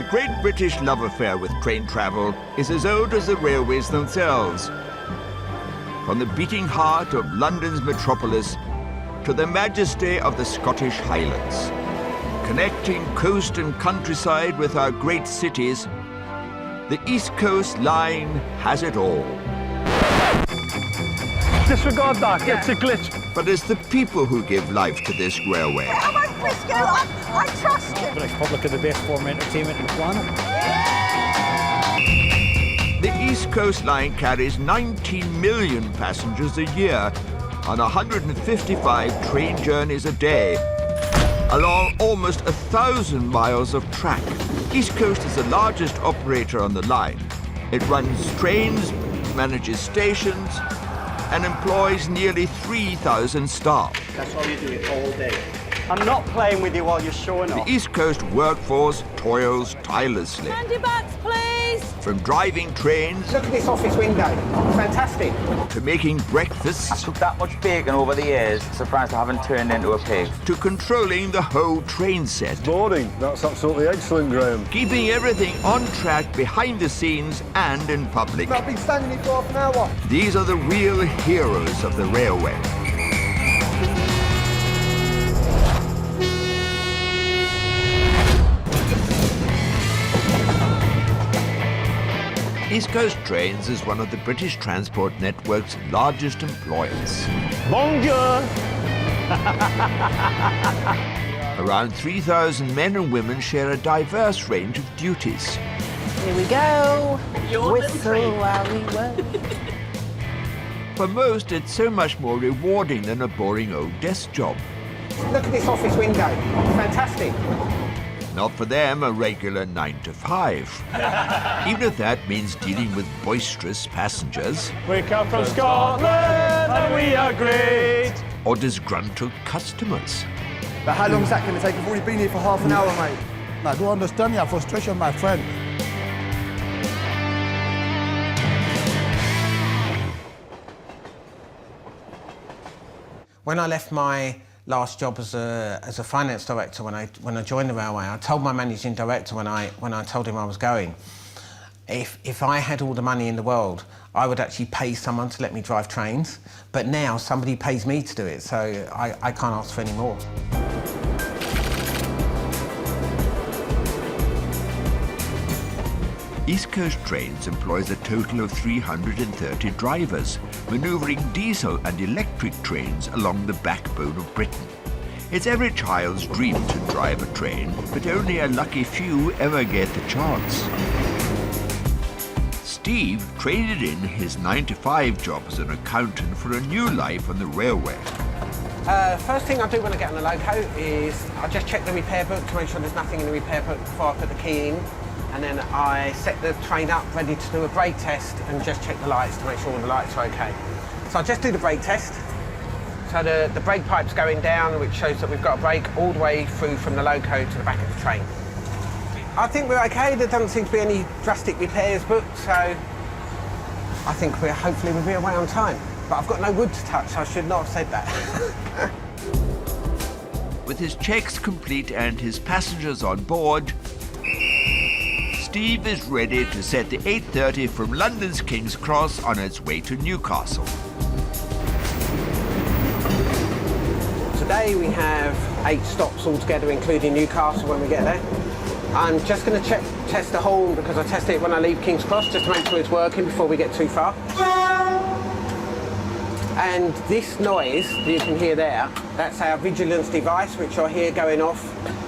great British love affair with train travel is as old as the railways themselves. From the beating heart of London's metropolis to the majesty of the Scottish Highlands. Connecting coast and countryside with our great cities, the East Coast Line has it all. Disregard that, it's a glitch. But it's the people who give life to this railway. I won't risk it, I trust you. The Republic of the best form of entertainment on the planet. The East Coast Line carries 19 million passengers a year on 155 train journeys a day, along almost 1,000 miles of track. East Coast is the largest operator on the line. It runs trains, manages stations, and employs nearly 3,000 staff. That's all you do it all day. I'm not playing with you while you're showing off. The East Coast workforce toils tirelessly. Handy bags, please. From driving trains... Look at this office window. Fantastic. ...to making breakfasts... I took that much bacon over the years, surprised I haven't turned into a pig. ...to controlling the whole train set. Boarding, that's absolutely excellent, Graham. Keeping everything on track behind the scenes and in public. I've been standing here for half an hour. These are the real heroes of the railway. East Coast Trains is one of the British transport network's largest employers. Bonjour! Around 3,000 men and women share a diverse range of duties. Here we go. Whistle while we work. For most, it's so much more rewarding than a boring old desk job. Look at this office window. Fantastic. Not for them a regular 9 to 5. Even if that means dealing with boisterous passengers. We come from Scotland and we are great. Or disgruntled customers. But how long is that going to take? We've already been here for half an hour, mate. I do understand your frustration, my friend. When I left my last job as a finance director, when I joined the railway, I told my managing director when I told him I was going, if I had all the money in the world, I would actually pay someone to let me drive trains. But now somebody pays me to do it, so I can't ask for any more. East Coast Trains employs a total of 330 drivers, manoeuvring diesel and electric trains along the backbone of Britain. It's every child's dream to drive a train, but only a lucky few ever get the chance. Steve traded in his 9-to-5 job as an accountant for a new life on the railway. First thing I do when I get on the loco is I just check the repair book to make sure there's nothing in the repair book before I put the key in. And then I set the train up ready to do a brake test and just check the lights to make sure all the lights are okay. So I just do the brake test. So the brake pipe's going down, which shows that we've got a brake all the way through from the loco to the back of the train. I think we're okay. There doesn't seem to be any drastic repairs booked, so I think hopefully we'll be away on time. But I've got no wood to touch, so I should not have said that. With his checks complete and his passengers on board, Steve is ready to set the 8:30 from London's King's Cross on its way to Newcastle. Today we have 8 stops altogether, including Newcastle when we get there. I'm just going to test the horn because I test it when I leave King's Cross, just to make sure it's working before we get too far. And this noise that you can hear there, that's our vigilance device, which I hear going off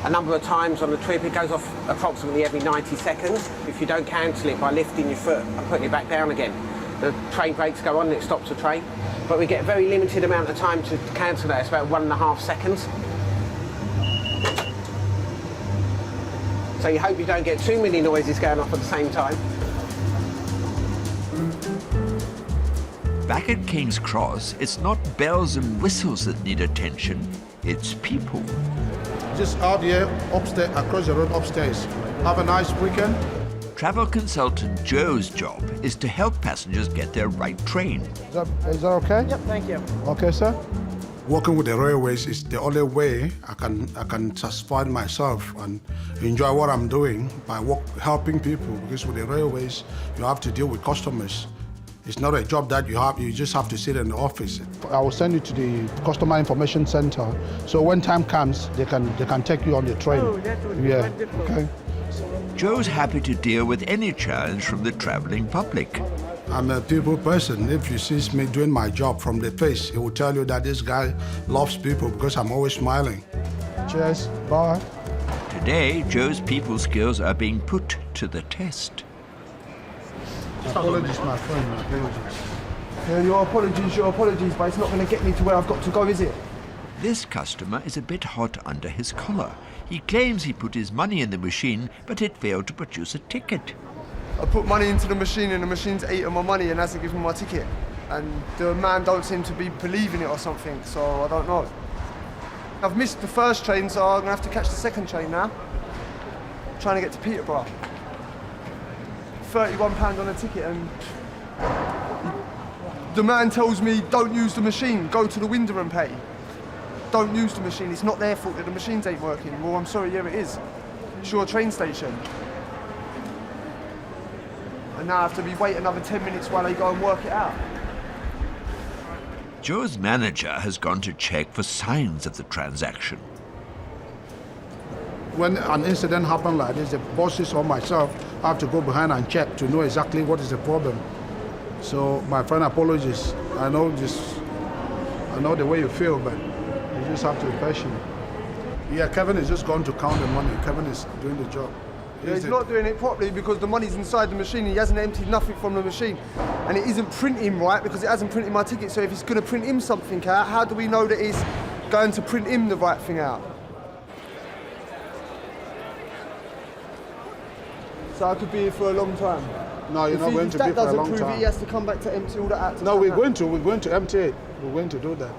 a number of times on the trip. It goes off approximately every 90 seconds. If you don't cancel it by lifting your foot and putting it back down again, the train brakes go on and it stops the train. But we get a very limited amount of time to cancel that. It's about 1.5 seconds. So you hope you don't get too many noises going off at the same time. Back at King's Cross, it's not bells and whistles that need attention, it's people. Just out here, upstairs, across the road upstairs. Have a nice weekend. Travel consultant Joe's job is to help passengers get their right train. Is that okay? Yep, thank you. Okay, sir. Working with the railways is the only way I can satisfy myself and enjoy what I'm doing by helping people, because with the railways you have to deal with customers. It's not a job that you just have to sit in the office. I will send you to the customer information center, so when time comes they can take you on the train. Oh, that would be wonderful. Okay. Joe's happy to deal with any challenge from the travelling public. I'm a people person. If you see me doing my job from the face, it will tell you that this guy loves people because I'm always smiling. Cheers, bye. Today, Joe's people skills are being put to the test. Apologies, my friend, my apologies. Yeah, your apologies, but it's not going to get me to where I've got to go, is it? This customer is a bit hot under his collar. He claims he put his money in the machine, but it failed to produce a ticket. I put money into the machine and the machine's eaten my money and hasn't given me my ticket. And the man don't seem to be believing it or something, so I don't know. I've missed the first train, so I'm gonna have to catch the second train now. I'm trying to get to Peterborough. £31 on a ticket, and the man tells me don't use the machine, go to the window and pay. Don't use the machine, it's not their fault that the machines ain't working. Well, I'm sorry, yeah it is. It's your train station. And now I have to wait another 10 minutes while they go and work it out. Joe's manager has gone to check for signs of the transaction. When an incident happens like this, the bosses or myself have to go behind and check to know exactly what is the problem. So my friend, apologies. I know the way you feel, but you just have to be patient. Yeah, Kevin is just going to count the money. Kevin is doing the job. Yeah, he's not doing it properly because the money's inside the machine. He hasn't emptied nothing from the machine. And it isn't printing right because it hasn't printed my ticket. So if he's going to print him something out, how do we know that he's going to print him the right thing out? So I could be here for a long time. No, you're not going to be for a long time. If that doesn't prove it, he has to come back to empty all that out. No, we're going to empty it. We're going to do that.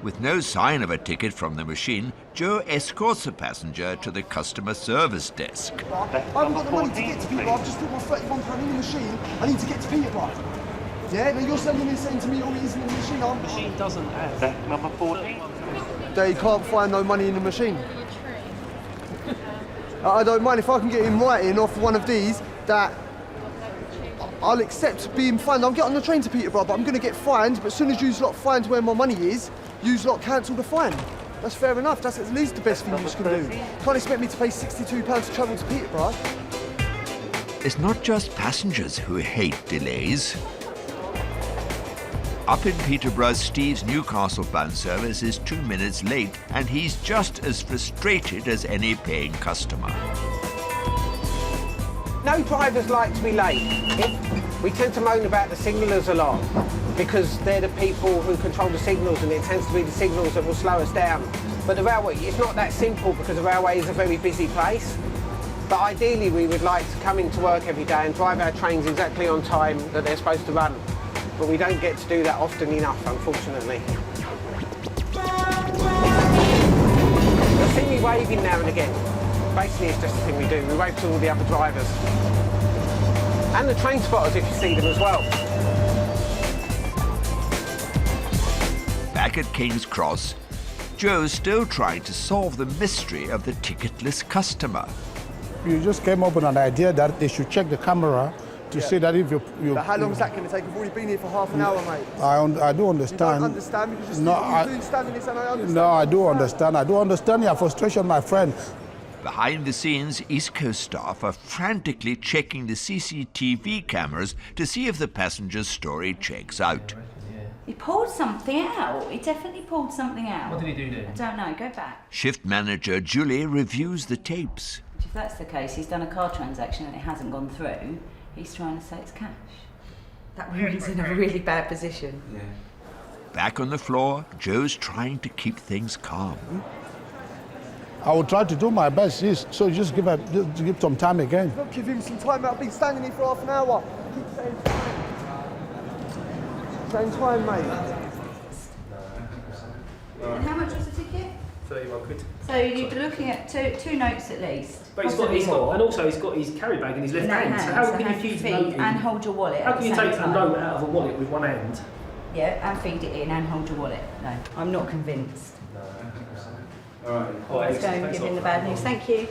With no sign of a ticket from the machine, Joe escorts the passenger to the customer service desk. I haven't got the money to get to Peterborough. I've just put my £31 in the machine. I need to get to Peterborough. Yeah, now you're saying to me all it is in the machine. The machine doesn't have. Number 14. They can't find no money in the machine. I don't mind if I can get in writing off one of these that I'll accept being fined. I'll get on the train to Peterborough, but I'm going to get fined. But as soon as you lot find where my money is, you lot cancel the fine. That's fair enough. That's at least the best thing you can do. Can't expect me to pay £62 to travel to Peterborough. It's not just passengers who hate delays. Up in Peterborough, Steve's Newcastle-bound service is 2 minutes late, and he's just as frustrated as any paying customer. No drivers like to be late. We tend to moan about the signallers a lot because they're the people who control the signals, and it tends to be the signals that will slow us down. But the railway, it's not that simple because the railway is a very busy place. But ideally, we would like to come into work every day and drive our trains exactly on time that they're supposed to run. But we don't get to do that often enough, unfortunately. You'll see me waving now and again. Basically, it's just a thing we do. We wave to all the other drivers. And the train spotters, if you see them as well. Back at King's Cross, Joe's still trying to solve the mystery of the ticketless customer. You just came up with an idea that they should check the camera to see that if you... But how long is that going to take? I've already been here for half an hour, mate. I do understand. You don't understand because you're doing standing this and I understand. No, I do understand. I do understand your frustration, my friend. Behind the scenes, East Coast staff are frantically checking the CCTV cameras to see if the passenger's story checks out. He pulled something out. He definitely pulled something out. What did he do then? I don't know. Go back. Shift manager Julie reviews the tapes. If that's the case, he's done a card transaction and it hasn't gone through. He's trying to say it's cash. That woman's in a really bad position. Yeah. Back on the floor, Joe's trying to keep things calm. I will try to do my best, yes. So just give some time again. Don't give him some time. I've been standing here for half an hour. Keep saying time. Saying time, mate. And how much was the ticket? 31 quid. So you're looking at two notes at least. But he's got, and also he's got his carry bag in his left hand. So how can you use feet and hold your wallet? How can you take a note out of a wallet with one hand Yeah, and feed it in and hold your wallet. No, I'm not convinced. Let's go and give him the bad news. Thank you.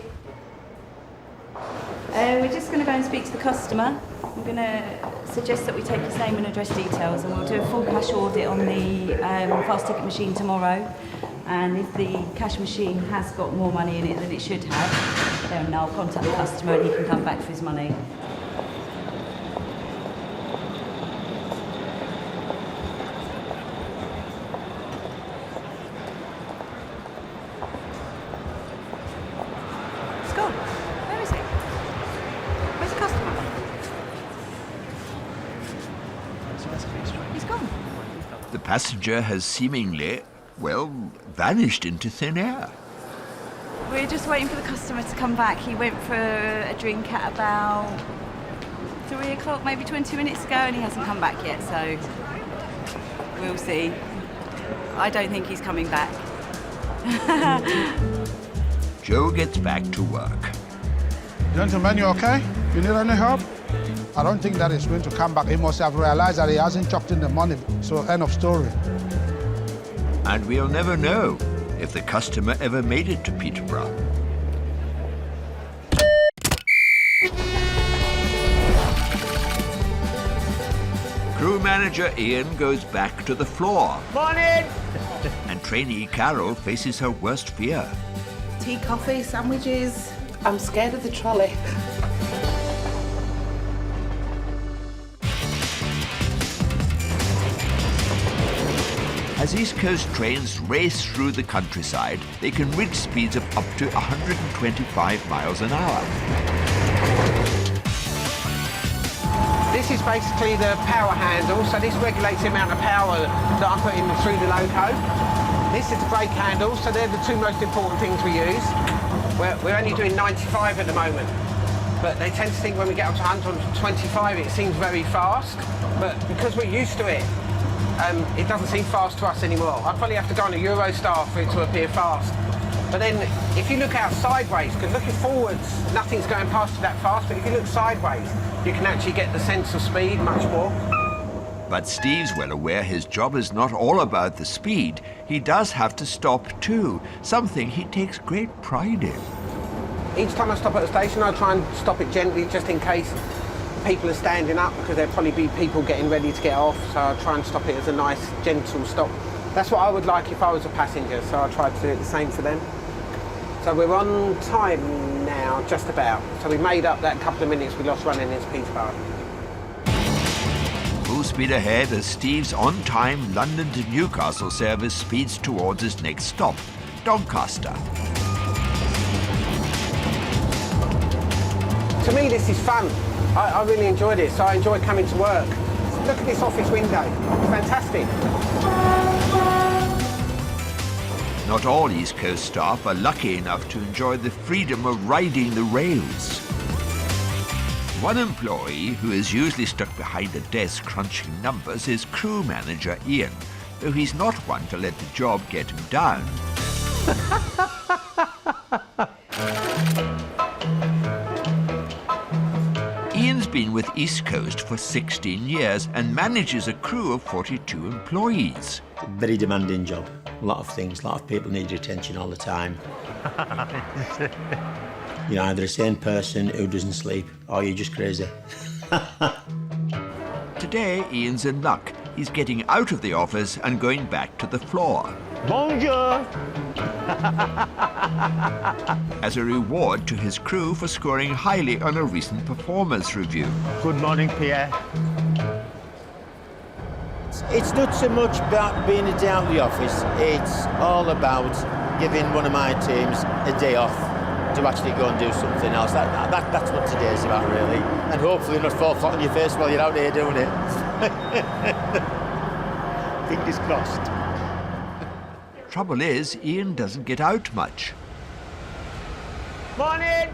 We're just going to go and speak to the customer. I'm going to suggest that we take his name and address details, and we'll do a full cash audit on the fast ticket machine tomorrow. And if the cash machine has got more money in it than it should have, then I'll contact the customer and he can come back for his money. Scott, where is he? Where's the customer? He's gone. The passenger has seemingly, well, vanished into thin air. We're just waiting for the customer to come back. He went for a drink at about 3 o'clock, maybe 20 minutes ago, and he hasn't come back yet, so we'll see. I don't think he's coming back. Joe gets back to work. Gentlemen, you okay? You need any help? I don't think that he's going to come back. He must have realized that he hasn't chucked in the money, so end of story. And we'll never know if the customer ever made it to Peterborough. Crew manager Ian goes back to the floor. Morning! And trainee Carol faces her worst fear. Tea, coffee, sandwiches. I'm scared of the trolley. As East Coast trains race through the countryside, they can reach speeds of up to 125 miles an hour. This is basically the power handle, so this regulates the amount of power that I'm putting through the loco. This is the brake handle, so they're the two most important things we use. We're only doing 95 at the moment, but they tend to think when we get up to 125 it seems very fast, but because we're used to it, it doesn't seem fast to us anymore. I probably have to go on a Eurostar for it to appear fast. But then, if you look out sideways, because looking forwards, nothing's going past you that fast, but if you look sideways, you can actually get the sense of speed much more. But Steve's well aware his job is not all about the speed. He does have to stop too, something he takes great pride in. Each time I stop at a station, I try and stop it gently, just in case people are standing up, because there'll probably be people getting ready to get off, so I try and stop it as a nice, gentle stop. That's what I would like if I was a passenger, so I try to do it the same for them. So we're on time now, just about. So we made up that couple of minutes we lost running into Peterborough. Full speed ahead as Steve's on-time London to Newcastle service speeds towards his next stop, Doncaster. To me, this is fun. I really enjoy this. I enjoy coming to work. Look at this office window. It's fantastic. Not all East Coast staff are lucky enough to enjoy the freedom of riding the rails. One employee who is usually stuck behind a desk crunching numbers is crew manager Ian, though he's not one to let the job get him down. Ian's been with East Coast for 16 years and manages a crew of 42 employees. Very demanding job. A lot of things, a lot of people need your attention all the time. You're either a sane person who doesn't sleep or you're just crazy. Today, Ian's in luck. He's getting out of the office and going back to the floor. Bonjour! As a reward to his crew for scoring highly on a recent performance review. Good morning, Pierre. It's not so much about being a day out of the office, it's all about giving one of my teams a day off to actually go and do something else. That's what today's about, really. And hopefully not fall flat on your face while you're out here doing it. Fingers crossed. Trouble is, Ian doesn't get out much. Morning!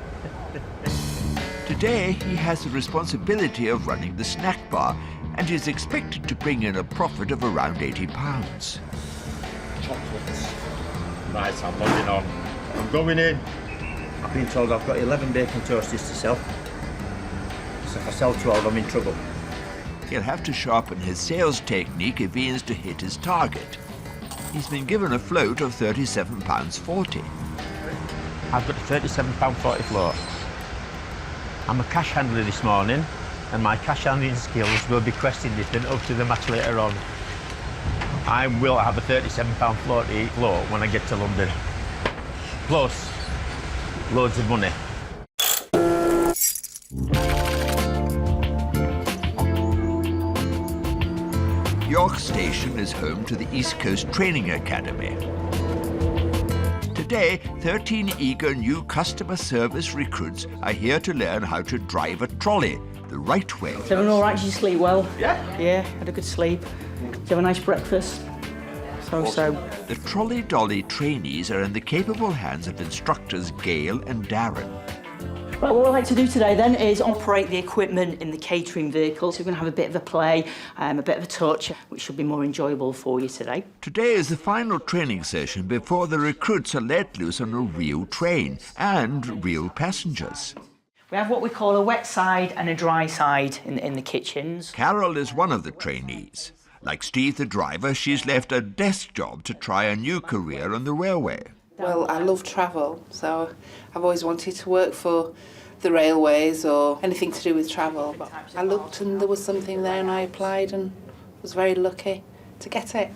Today, he has the responsibility of running the snack bar and is expected to bring in a profit of around £80. Chocolates. Right, I'm logging on. I'm going in. I've been told I've got 11 bacon toasties to sell. So if I sell 12, I'm in trouble. He'll have to sharpen his sales technique if he is to hit his target. He's been given a float of £37.40. I've got a £37.40 float. I'm a cash handler this morning, and my cash handling skills will be questioned if they're up to the match later on. I will have a £37.40 float when I get to London. Plus, loads of money. York Station is home to the East Coast Training Academy. Today, 13 eager new customer service recruits are here to learn how to drive a trolley the right way. Did everyone all right? Did you sleep well? Yeah. Yeah, had a good sleep. Did you have a nice breakfast? So. The trolley dolly trainees are in the capable hands of instructors Gail and Darren. Right, what I'd like to do today then is operate the equipment in the catering vehicle. So we're going to have a bit of a play, a bit of a touch, which should be more enjoyable for you today. Today is the final training session before the recruits are let loose on a real train and real passengers. We have what we call a wet side and a dry side in the kitchens. Carol is one of the trainees. Like Steve the driver, she's left a desk job to try a new career on the railway. Well, I love travel, so I've always wanted to work for the railways or anything to do with travel. But I looked and there was something there and I applied and was very lucky to get it.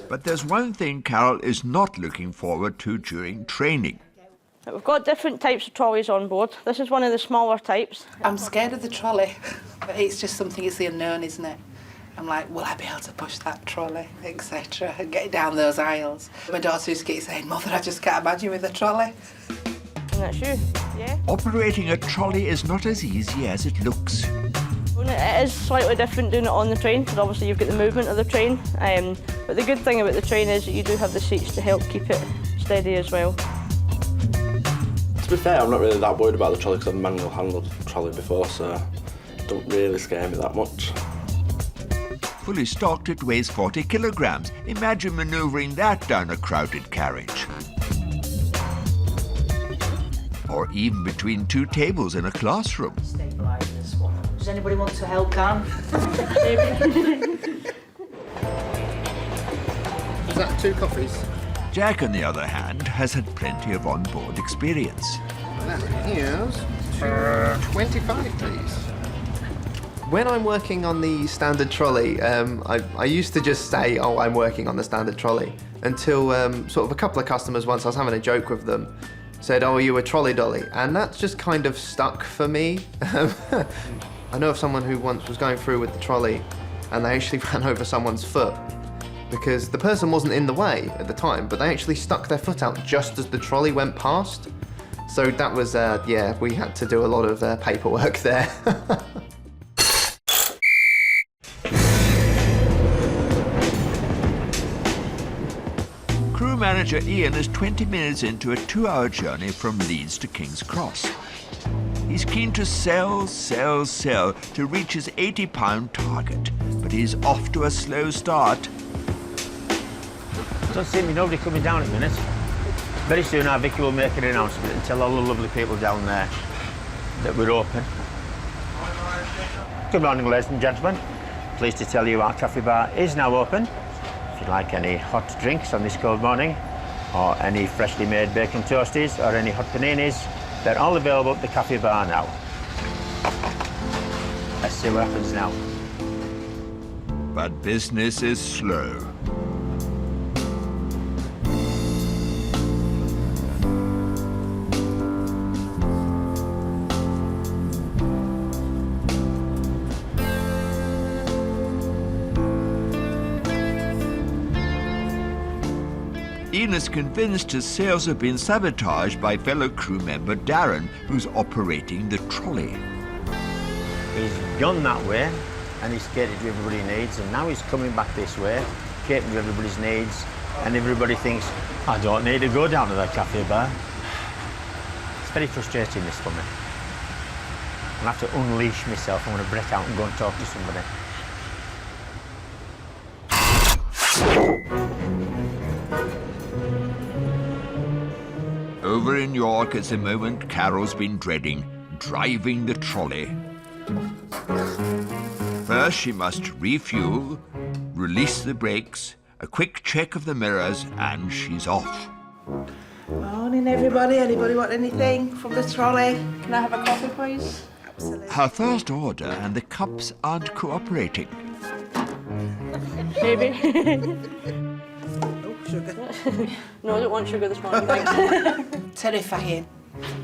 But there's one thing Carol is not looking forward to during training. We've got different types of trolleys on board. This is one of the smaller types. I'm scared of the trolley, but it's just something, it's the unknown, isn't it? I'm like, will I be able to push that trolley, etc., and get down those aisles? My daughter used to keep saying, Mother, I just can't imagine with a trolley. And that's you, yeah? Operating a trolley is not as easy as it looks. Well, it is slightly different doing it on the train, because obviously you've got the movement of the train. But the good thing about the train is that you do have the seats to help keep it steady as well. To be fair, I'm not really that worried about the trolley because I've manual handled the trolley before, so it don't really scare me that much. Fully stocked, it weighs 40 kilograms. Imagine manoeuvring that down a crowded carriage. Or even between two tables in a classroom. Does anybody want to help, Cam? Is that 2 coffees? Jack, on the other hand, has had plenty of on-board experience. That is 2.25, please. When I'm working on the standard trolley, I used to just say, oh, I'm working on the standard trolley, until sort of a couple of customers once, I was having a joke with them, said, oh, are you a trolley dolly? And that's just kind of stuck for me. I know of someone who once was going through with the trolley and they actually ran over someone's foot because the person wasn't in the way at the time, but they actually stuck their foot out just as the trolley went past. So that was, yeah, we had to do a lot of paperwork there. Crew manager Ian is 20 minutes into a 2-hour journey from Leeds to King's Cross. He's keen to sell to reach his £80 target, but he's off to a slow start. Don't see me, nobody coming down in a minute. Very soon our Vicky will make an announcement and tell all the lovely people down there that we're open. Good morning, ladies and gentlemen. Pleased to tell you our cafe bar is now open. If you'd like any hot drinks on this cold morning, or any freshly made bacon toasties, or any hot paninis, they're all available at the cafe bar now. Let's see what happens now. But business is slow. Ian is convinced his sales have been sabotaged by fellow crew member Darren, who's operating the trolley. He's gone that way and he's catered to everybody needs, and now he's coming back this way, catering to everybody's needs, and everybody thinks, I don't need to go down to that cafe bar. It's very frustrating, this for me. I'll have to unleash myself. I'm going to break out and go and talk to somebody. Over in York is the moment Carol's been dreading, driving the trolley. First, she must refuel, release the brakes, a quick check of the mirrors, and she's off. Morning, everybody. Anybody want anything from the trolley? Can I have a coffee, please? Absolutely. Her first order, and the cups aren't cooperating. Maybe. Oh, sugar. No, I don't want sugar this morning, thanks. Terrifying.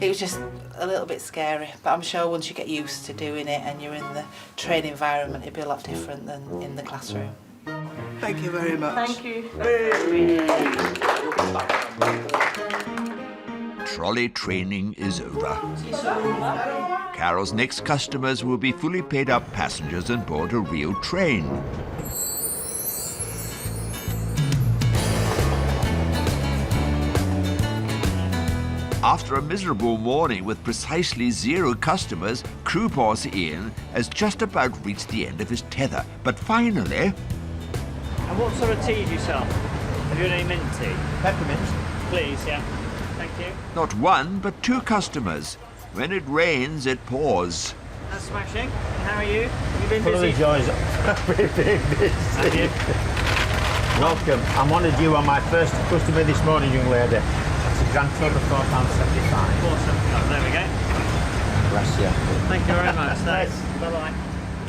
It was just a little bit scary, but I'm sure once you get used to doing it and you're in the training environment, it'll be a lot different than in the classroom. Thank you very much. Thank you. Trolley training is over. Carol's next customers will be fully paid up passengers on board a real train. After a miserable morning with precisely 0 customers, crew boss Ian has just about reached the end of his tether. But finally... And what sort of tea do you sell? Have you got any mint tea? Peppermint. Please, yeah. Thank you. Not 1, but 2 customers. When it rains, it pours. That's smashing. How are you? Have you been Full busy? of the joys. We've been busy. Have you? Welcome. I'm honoured you are my first customer this morning, young lady. It's a grand total of £4.75. £4.75. There we go. Bless you. Thank you very much. Thanks. Bye-bye.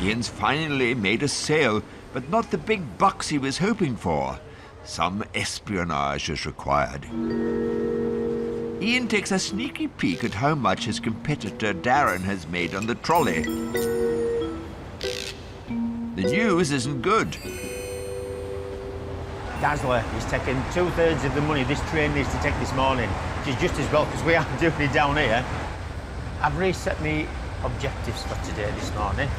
Ian's finally made a sale, but not the big bucks he was hoping for. Some espionage is required. Ian takes a sneaky peek at how much his competitor Darren has made on the trolley. The news isn't good. Dazzler is taking 2/3 of the money this train needs to take this morning, which is just as well because we are doing it down here. I've reset me objectives for today this morning.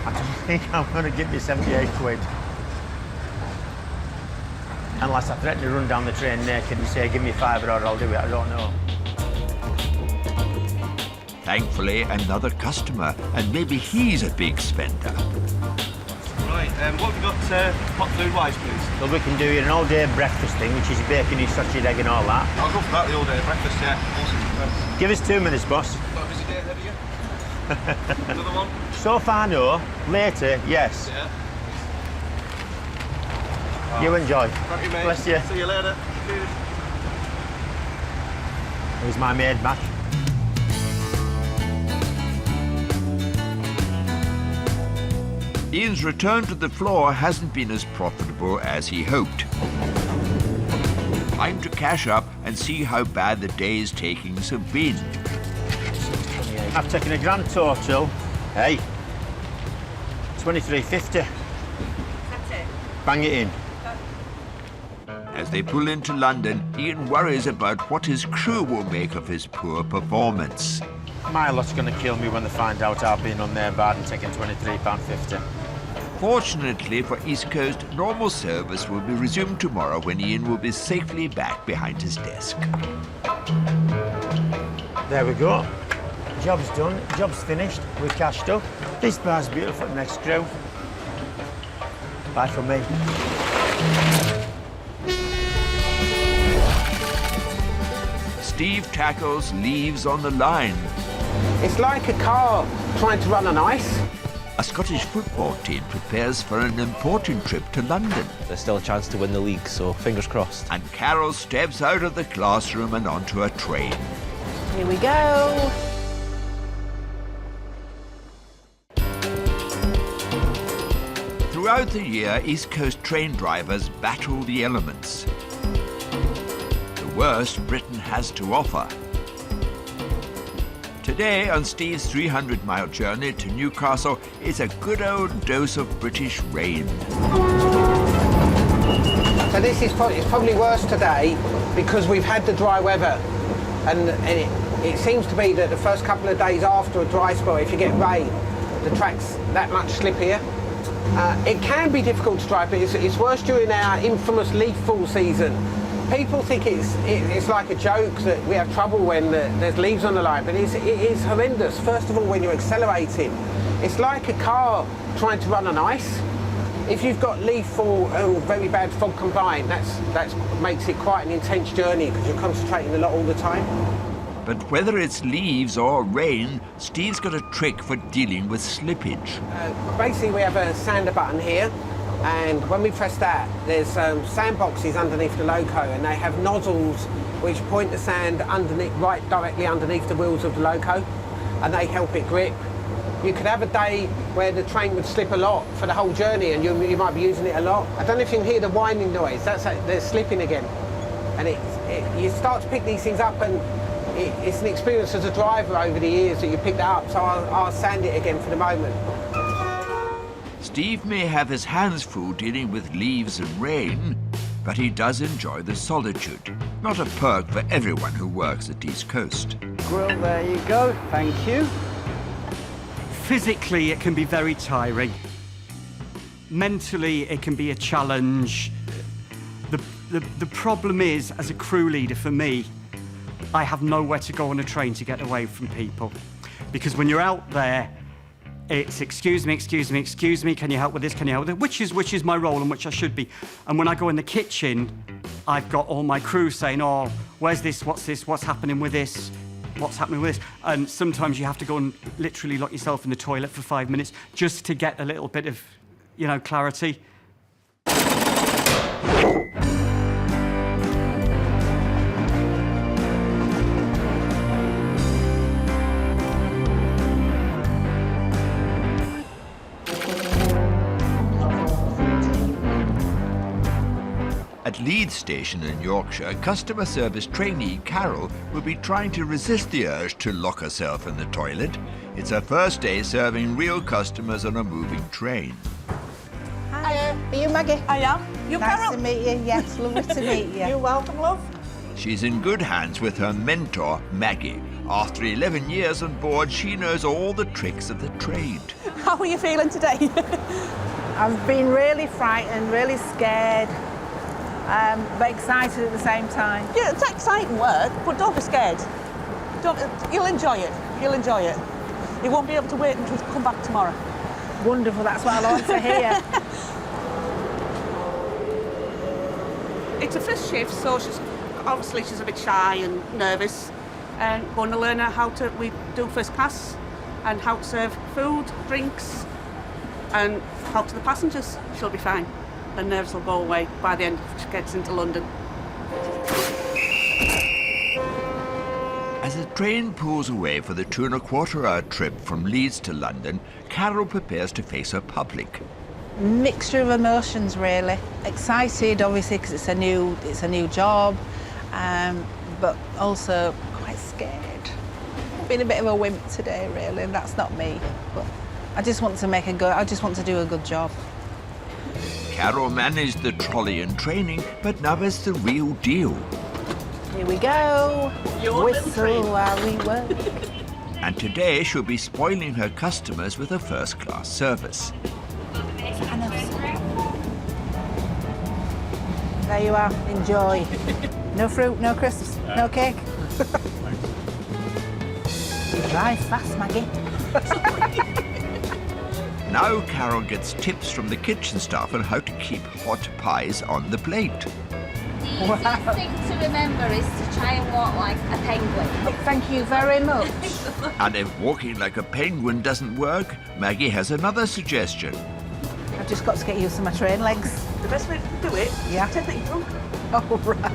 I don't think I'm going to give me 78 quid. Unless I threaten to run down the train naked and say, give me £5 or I'll do it, I don't know. Thankfully, another customer, and maybe he's a big spender. Right, what have you got hot food-wise, please? So we can do an all-day breakfast thing, which is bacon, sausage, egg and all that. I'll go for that, the all-day breakfast, yeah. Awesome. Give us 2 minutes, boss. Got a busy day ahead of you? Another one? So far, no. Later, yes. Yeah. You enjoy. Thank you, mate. Bless you. See you later. Cheers. Here's my maid back. Ian's return to the floor hasn't been as profitable as he hoped. Time to cash up and see how bad the day's takings have been. I've taken a grand total, hey, 23.50. That's it. Bang it in. As they pull into London, Ian worries about what his crew will make of his poor performance. My lot's going to kill me when they find out I've been on their bar and taken £23.50. Fortunately for East Coast, normal service will be resumed tomorrow when Ian will be safely back behind his desk. There we go. Job's done, job's finished, we've cashed up. This bar's beautiful, next crew. Bye from me. Steve tackles leaves on the line. It's like a car trying to run on ice. A Scottish football team prepares for an important trip to London. There's still a chance to win the league, so fingers crossed. And Carol steps out of the classroom and onto a train. Here we go. Throughout the year, East Coast train drivers battle the elements. The worst Britain has to offer. Today, on Steve's 300-mile journey to Newcastle, is a good old dose of British rain. So this is it's probably worse today because we've had the dry weather, and it seems to be that the first couple of days after a dry spell, if you get rain, the track's that much slippier. It can be difficult to drive, but it's worse during our infamous leaf fall season. People think it's like a joke that we have trouble when there's leaves on the line, but it is horrendous. First of all, when you're accelerating, it's like a car trying to run on ice. If you've got leaf fall or very bad fog combined, that makes it quite an intense journey because you're concentrating a lot all the time. But whether it's leaves or rain, Steve's got a trick for dealing with slippage. Basically, we have a sander button here, and when we press that, there's sand boxes underneath the loco, and they have nozzles which point the sand underneath, right directly underneath the wheels of the loco, and they help it grip. You could have a day where the train would slip a lot for the whole journey, and you might be using it a lot. I don't know if you can hear the whining noise. That's like they're slipping again, and you start to pick these things up, and it's an experience as a driver over the years that you pick that up. So I'll sand it again for the moment. Steve may have his hands full dealing with leaves and rain, but he does enjoy the solitude. Not a perk for everyone who works at East Coast. Well, there you go. Thank you. Physically, it can be very tiring. Mentally, it can be a challenge. The problem is, as a crew leader for me, I have nowhere to go on a train to get away from people. Because when you're out there, it's excuse me, can you help with this, can you help with that? Which is my role and which I should be. And when I go in the kitchen, I've got all my crew saying, oh, where's this, what's happening with this? What's happening with this? And sometimes you have to go and literally lock yourself in the toilet for 5 minutes just to get a little bit of, clarity. At Leeds Station in Yorkshire, customer service trainee Carol will be trying to resist the urge to lock herself in the toilet. It's her first day serving real customers on a moving train. Hiya, are you Maggie? I am. You nice Carol? to meet you, yes, lovely to meet you. You're welcome, love. She's in good hands with her mentor, Maggie. After 11 years on board, she knows all the tricks of the trade. How are you feeling today? I've been really frightened, really scared, but excited at the same time. Yeah, it's exciting work, but don't be scared. You'll enjoy it. You'll enjoy it. You won't be able to wait until you come back tomorrow. Wonderful, that's what I want to hear. It's a first shift, so she's a bit shy and nervous. And going to learn how we do first class and how to serve food, drinks, and help to the passengers. She'll be fine. Her nerves will go away by the end she gets into London. As the train pulls away for the 2.25-hour trip from Leeds to London, Carol prepares to face her public. Mixture of emotions, really. Excited, obviously, because it's a new job, but also quite scared. Been a bit of a wimp today, really, and that's not me. But I just want to do a good job. Carol managed the trolley in training, but now it's the real deal. Here we go. Whistle while we work. And today she'll be spoiling her customers with a first-class service. There you are. Enjoy. No fruit, no crisps, no cake. You drive fast, Maggie. Now Carol gets tips from the kitchen staff on how to keep hot pies on the plate. The easiest thing to remember is to try and walk like a penguin. Thank you very much. And if walking like a penguin doesn't work, Maggie has another suggestion. I've just got to get used to my train legs. The best way to do it is pretend that you're drunk. Oh, right.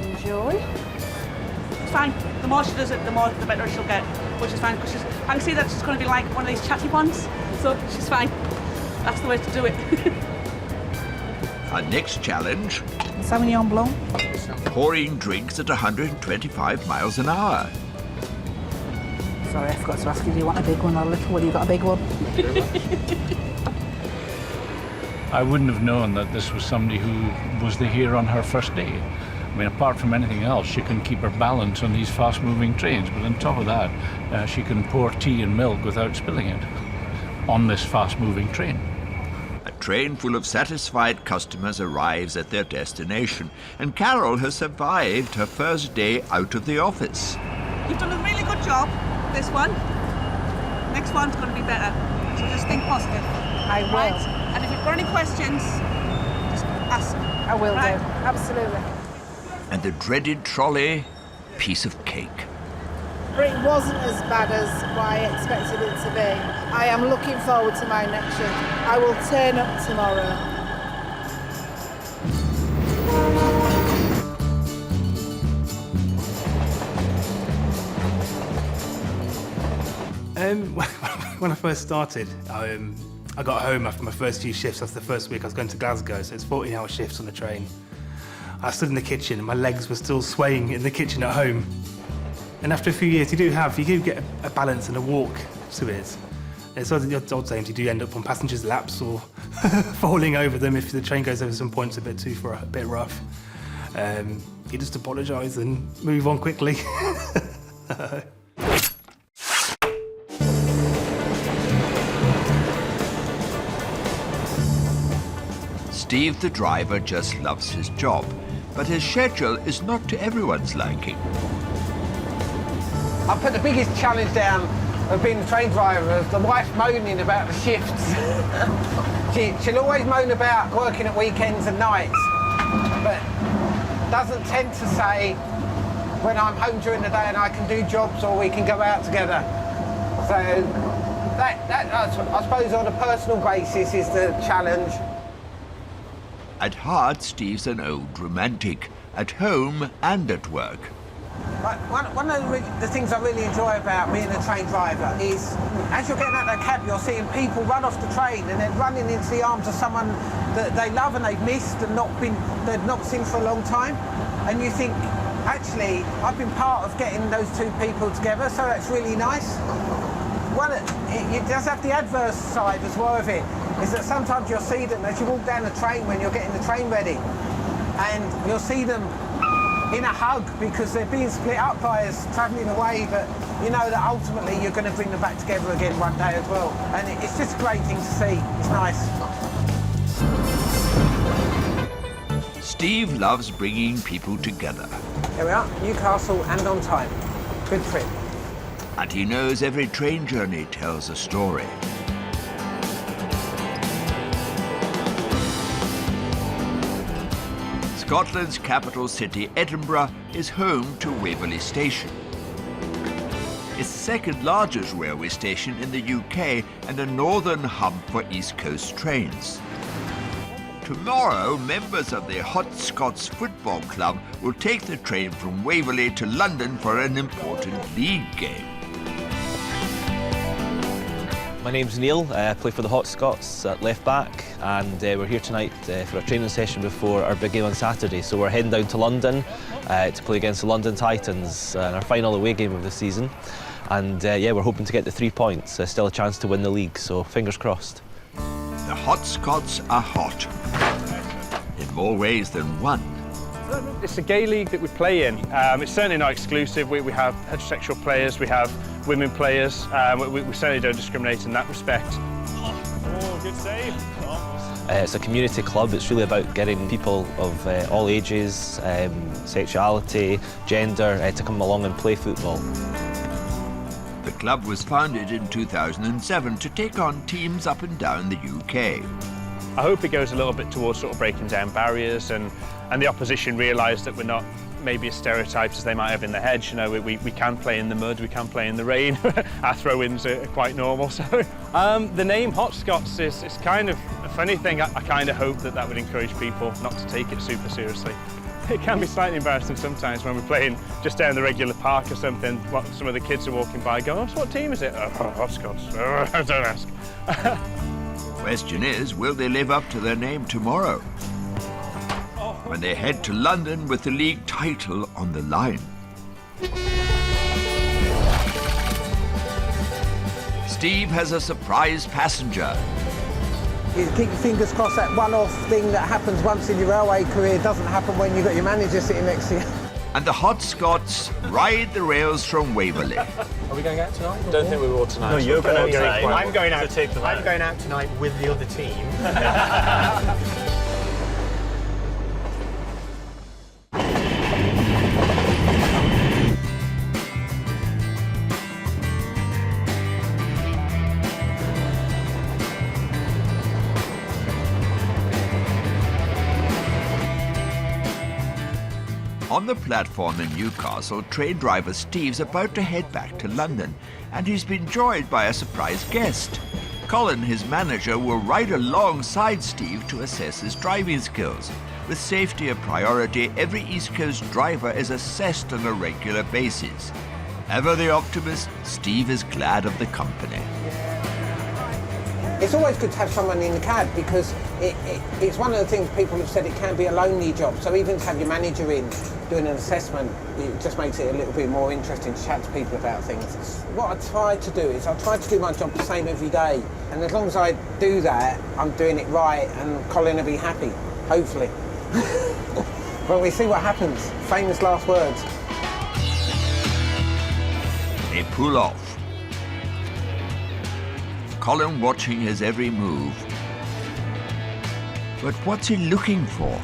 Enjoy. It's fine. The more she does it, the better she'll get, which is fine, because I can see that she's going to be like one of these chatty ones, so she's fine. That's the way to do it. Our next challenge, Sauvignon Blanc. pouring drinks at 125 miles an hour. Sorry, I forgot to ask you, do you want a big one or a little one? You got a big one? I wouldn't have known that this was somebody who was here on her first day. I mean, apart from anything else, she can keep her balance on these fast-moving trains, but on top of that, she can pour tea and milk without spilling it on this fast-moving train. A train full of satisfied customers arrives at their destination, and Carol has survived her first day out of the office. You've done a really good job, this one. Next one's going to be better, so just think positive. I will. Right? And if you've got any questions, just ask. I will do, absolutely. And the dreaded trolley, piece of cake. It wasn't as bad as what I expected it to be. I am looking forward to my next shift. I will turn up tomorrow. When I first started, I got home after my first few shifts. That's the first week I was going to Glasgow, so it's 14-hour shifts on the train. I stood in the kitchen and my legs were still swaying in the kitchen at home. And after a few years, you do get a balance and a walk to it. And so the odd times you do end up on passengers' laps or falling over them if the train goes over some points a bit rough. You just apologise and move on quickly. Steve, the driver, just loves his job, but his schedule is not to everyone's liking. I put the biggest challenge down of being a train driver as the wife moaning about the shifts. She'll always moan about working at weekends and nights, but doesn't tend to say when I'm home during the day and I can do jobs or we can go out together. So that's, I suppose, on a personal basis is the challenge. At heart, Steve's an old romantic, at home and at work. One of the things I really enjoy about being a train driver is, as you're getting out of the cab, you're seeing people run off the train and then running into the arms of someone that they love and they've missed and they've not seen for a long time. And you think, actually, I've been part of getting those two people together, so that's really nice. It does have the adverse side as well of it, is that sometimes you'll see them as you walk down the train when you're getting the train ready, and you'll see them in a hug because they're being split up by us travelling away, but you know that ultimately you're going to bring them back together again one day as well. And it's just a great thing to see. It's nice. Steve loves bringing people together. Here we are, Newcastle and on time. Good trip. And he knows every train journey tells a story. Scotland's capital city, Edinburgh, is home to Waverley Station. It's the second largest railway station in the UK and a northern hub for East Coast trains. Tomorrow, members of the Hot Scots football club will take the train from Waverley to London for an important league game. My name's Neil, I play for the Hot Scots at left back, and we're here tonight for a training session before our big game on Saturday. So we're heading down to London to play against the London Titans in our final away game of the season. And yeah, we're hoping to get the 3 points, still a chance to win the league, so fingers crossed. The Hot Scots are hot, in more ways than one. It's a gay league that we play in. It's certainly not exclusive. We have heterosexual players, we have women players. We certainly don't discriminate in that respect. Oh, good save. It's a community club. It's really about getting people of all ages, sexuality, gender, to come along and play football. The club was founded in 2007 to take on teams up and down the UK. I hope it goes a little bit towards sort of breaking down barriers and the opposition realise that we're not maybe as stereotyped as they might have in their heads. You know, we can play in the mud, we can play in the rain. Our throw-ins are quite normal. So the name Hot Scots is kind of a funny thing. I kind of hope that would encourage people not to take it super seriously. It can be slightly embarrassing sometimes when we're playing just down the regular park or something. Some of the kids are walking by going, "Oh, what team is it?" "Oh, Hot Scots." "Oh, don't ask." The question is, will they live up to their name tomorrow? When they head to London with the league title on the line. Steve has a surprise passenger. You keep your fingers crossed that one-off thing that happens once in your railway career doesn't happen when you've got your manager sitting next to you. And the Hot Scots ride the rails from Waverley. Are we going out tonight? Don't think we will tonight. No, you're going out tonight. I'm going out. I'm going out tonight with the other team. On On the platform in Newcastle, train driver Steve's about to head back to London, and he's been joined by a surprise guest. Colin, his manager, will ride alongside Steve to assess his driving skills. With safety a priority, every East Coast driver is assessed on a regular basis. Ever the optimist, Steve is glad of the company. It's always good to have someone in the cab because it's one of the things people have said it can be a lonely job. So even to have your manager in doing an assessment, it just makes it a little bit more interesting to chat to people about things. What I try to do is I try to do my job the same every day. And as long as I do that, I'm doing it right and Colin will be happy, hopefully. Well, we see what happens. Famous last words. They pull off. Colin watching his every move. But what's he looking for?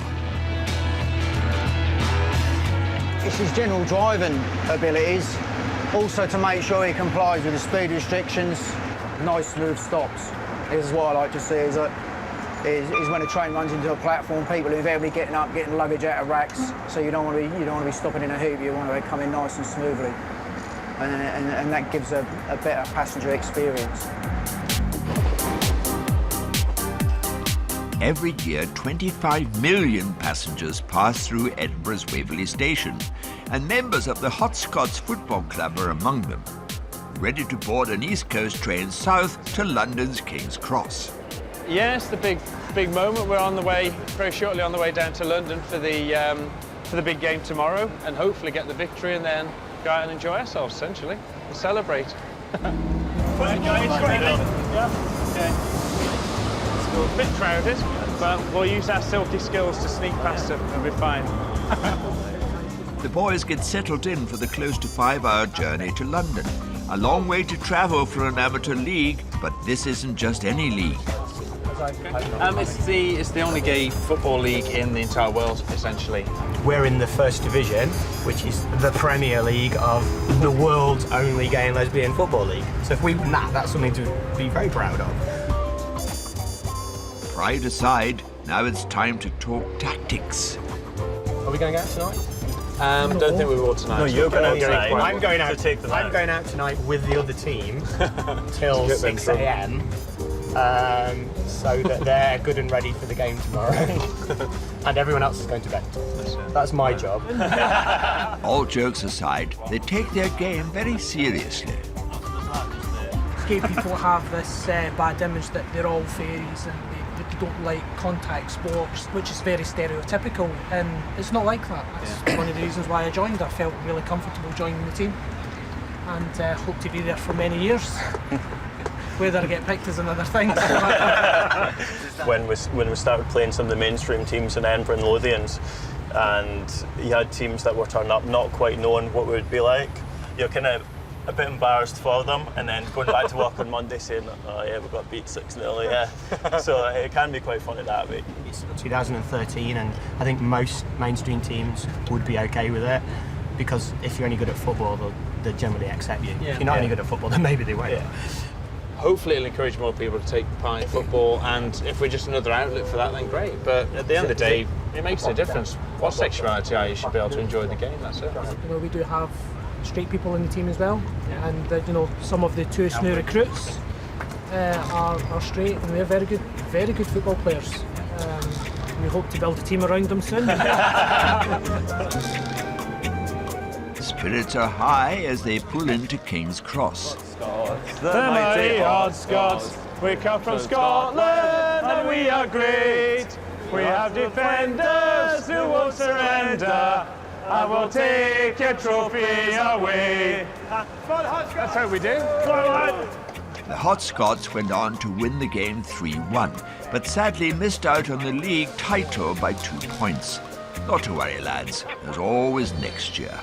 It's his general driving abilities. Also to make sure he complies with the speed restrictions. Nice smooth stops. This is what I like to see is when a train runs into a platform, people are invariably getting up, getting luggage out of racks. So you don't want to be stopping in a hoop. You want to be coming nice and smoothly, and that gives a better passenger experience. Every year, 25 million passengers pass through Edinburgh's Waverley Station, and members of the Hot Scots football club are among them, ready to board an East Coast train south to London's King's Cross. Yes, the big moment. We're on the way, very shortly on the way down to London for the big game tomorrow, and hopefully get the victory and then go out and enjoy ourselves, essentially, and celebrate. A bit crowded, but we'll use our silky skills to sneak past them and we'll be fine. The boys get settled in for the close to 5-hour journey to London. A long way to travel for an amateur league, but this isn't just any league. It's the only gay football league in the entire world, essentially. We're in the first division, which is the Premier League of the world's only gay and lesbian football league. So if we win that, that's something to be very proud of. Pride aside, now it's time to talk tactics. Are we going out tonight? Don't think we will tonight. No, you're going out tonight. I'm going out. To take the night. I'm going out tonight with the other team till 6 a.m. So that they're good and ready for the game tomorrow, and everyone else is going to bed. That's my job. All jokes aside, they take their game very seriously. Gay people have this bad image that they're all fairies and they don't like contact sports, which is very stereotypical, and it's not like that. That's one of the reasons why I joined. I felt really comfortable joining the team and hope to be there for many years. Whether I get picked is another thing. When we started playing some of the mainstream teams in Edinburgh and Lothians, and you had teams that were turning up not quite knowing what it would be like, you're kind of a bit embarrassed for them, and then going back to work on Monday saying, oh yeah, we got beat 6-0, yeah. So it can be quite funny that way. It's 2013, and I think most mainstream teams would be okay with it, because if you're only good at football, they'll generally accept you. Yeah. If you're not any good at football, then maybe they won't. Yeah. Hopefully it'll encourage more people to take part in football, and if we're just another outlet for that, then great. But at the end of the day, it makes no difference what sexuality you should be able to enjoy the game, that's it. You know, we do have straight people in the team as well, and you know, some of the two new recruits are straight, and they're very good football players. We hope to build a team around them soon. Spirits are high as they pull into King's Cross. The mighty Hot Scots, we come from Scotland and we are great. We have defenders who won't surrender. I will take your trophy away. That's how we do. The Hot Scots went on to win the game 3-1, but sadly missed out on the league title by 2 points. Not to worry, lads, there's always next year.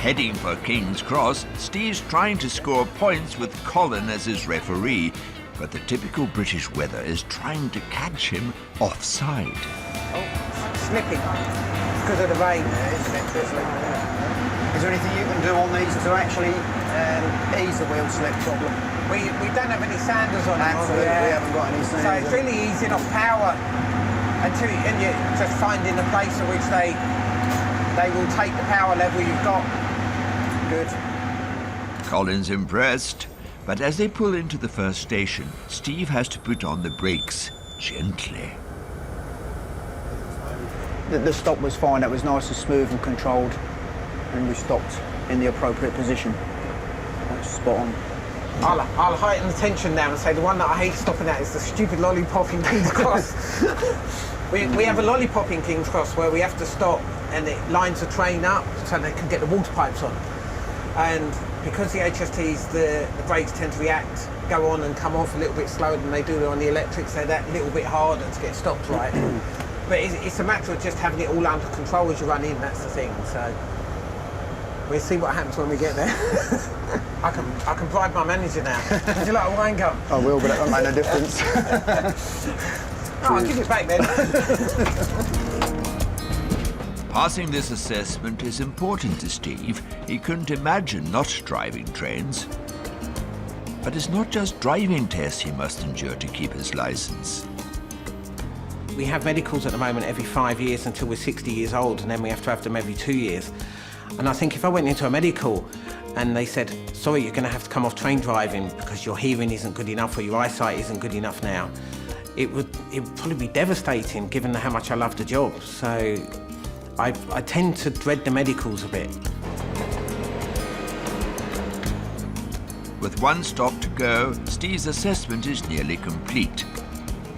Heading for King's Cross, Steve's trying to score points with Colin as his referee, but the typical British weather is trying to catch him offside. Oh, slipping. It's because of the rain. It's drizzling. Is there anything you can do on these to actually ease the wheel slip problem? We don't have any sanders on them. Absolutely, we haven't got any sanders. So it's really easing off power until and you're just finding a place at which they will take the power level you've got. Good. Colin's impressed, but as they pull into the first station, Steve has to put on the brakes gently. The stop was fine, it was nice and smooth and controlled, and we stopped in the appropriate position. That's spot on. I'll heighten the tension now and say the one that I hate stopping at is the stupid lollipop in King's Cross. we have a lollipop in King's Cross where we have to stop and it lines the train up so they can get the water pipes on. And because the HSTs, the brakes tend to react, go on and come off a little bit slower than they do on the electrics, they're that little bit harder to get stopped right. But it's a matter of just having it all under control as you run in, that's the thing. So we'll see what happens when we get there. I can bribe my manager now. Would you like a wine gum? I will, but that won't make no difference. I'll give it back then. Passing this assessment is important to Steve. He couldn't imagine not driving trains. But it's not just driving tests he must endure to keep his license. We have medicals at the moment every 5 years until we're 60 years old, and then we have to have them every 2 years. And I think if I went into a medical and they said, sorry, you're going to have to come off train driving because your hearing isn't good enough or your eyesight isn't good enough now, it would probably be devastating given how much I love the job. So I tend to dread the medicals a bit. With one stop to go, Steve's assessment is nearly complete.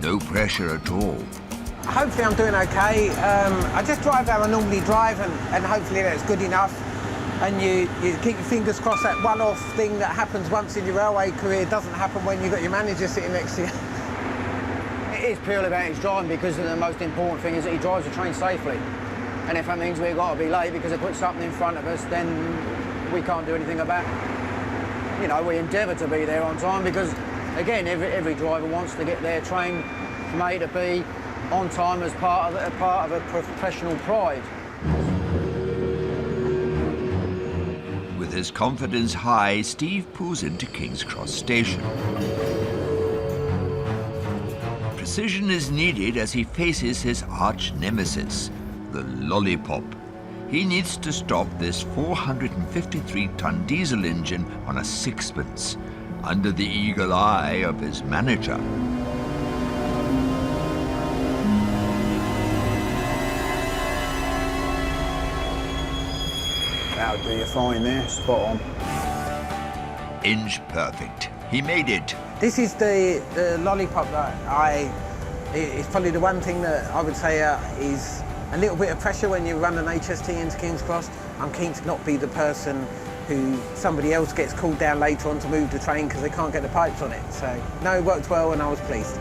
No pressure at all. Hopefully I'm doing okay. I just drive how I normally drive and hopefully that's good enough. And you keep your fingers crossed that one-off thing that happens once in your railway career doesn't happen when you've got your manager sitting next to you. It is purely about his driving because the most important thing is that he drives the train safely. And if that means we've got to be late because they put something in front of us, then we can't do anything about it. You know, we endeavour to be there on time because, again, every driver wants to get their train from A to B on time as part of a professional pride. With his confidence high, Steve pulls into King's Cross Station. Precision is needed as he faces his arch nemesis, the lollipop. He needs to stop this 453-ton diesel engine on a sixpence, under the eagle eye of his manager. That'll do you fine there, spot on. Inch perfect. He made it. This is the lollipop that it's probably the one thing that I would say is a little bit of pressure when you run an HST into King's Cross. I'm keen to not be the person who somebody else gets called down later on to move the train because they can't get the pipes on it. So, no, it worked well and I was pleased.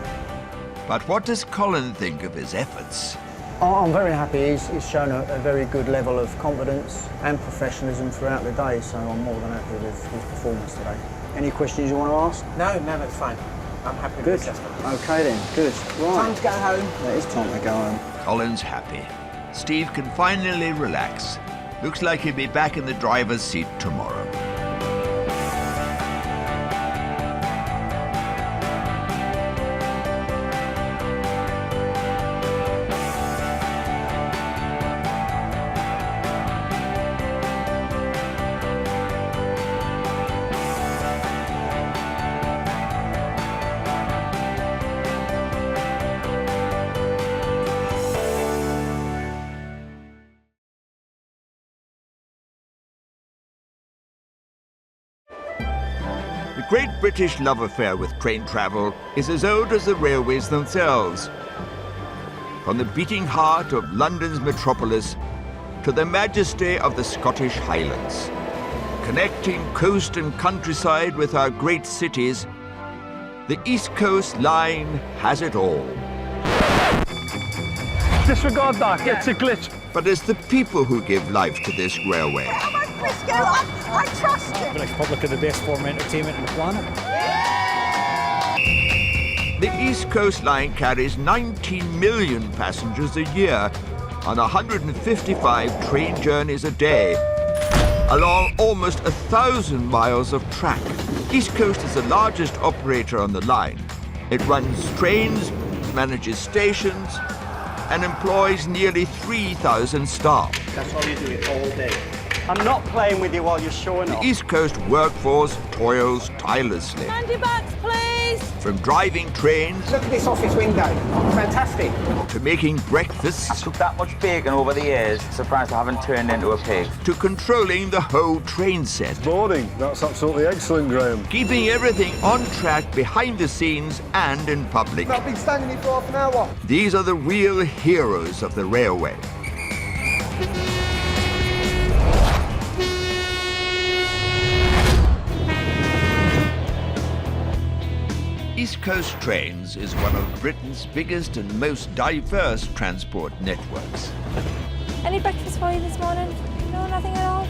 But what does Colin think of his efforts? I'm very happy. He's shown a very good level of confidence and professionalism throughout the day, so I'm more than happy with his performance today. Any questions you want to ask? No, that's fine. I'm happy with Good. the assessment. OK then, good. Right. Time to go home. It is time to go home. Colin's happy. Steve can finally relax. Looks like he'll be back in the driver's seat tomorrow. The great British love affair with train travel is as old as the railways themselves. From the beating heart of London's metropolis to the majesty of the Scottish Highlands. Connecting coast and countryside with our great cities, the East Coast Line has it all. Disregard that, it's a glitch. But it's the people who give life to this railway. I trust him. The Republic are the best form of entertainment on the planet. The East Coast Line carries 19 million passengers a year on 155 train journeys a day. along almost 1,000 miles of track. East Coast is the largest operator on the line. It runs trains, manages stations, and employs nearly 3,000 staff. That's all you do it all day. I'm not playing with you while you're showing The off. East Coast workforce toils tirelessly. Handy bags, please. From driving trains Look at this office window. Fantastic. to making breakfasts, I've cooked that much bacon over the years, surprised I haven't turned into a pig. to controlling the whole train set. Morning. That's absolutely excellent, Graham. Keeping everything on track behind the scenes and in public. I've been standing here for half an hour. These are the real heroes of the railway. East Coast Trains is one of Britain's biggest and most diverse transport networks. Any breakfast for you this morning? No, nothing at all?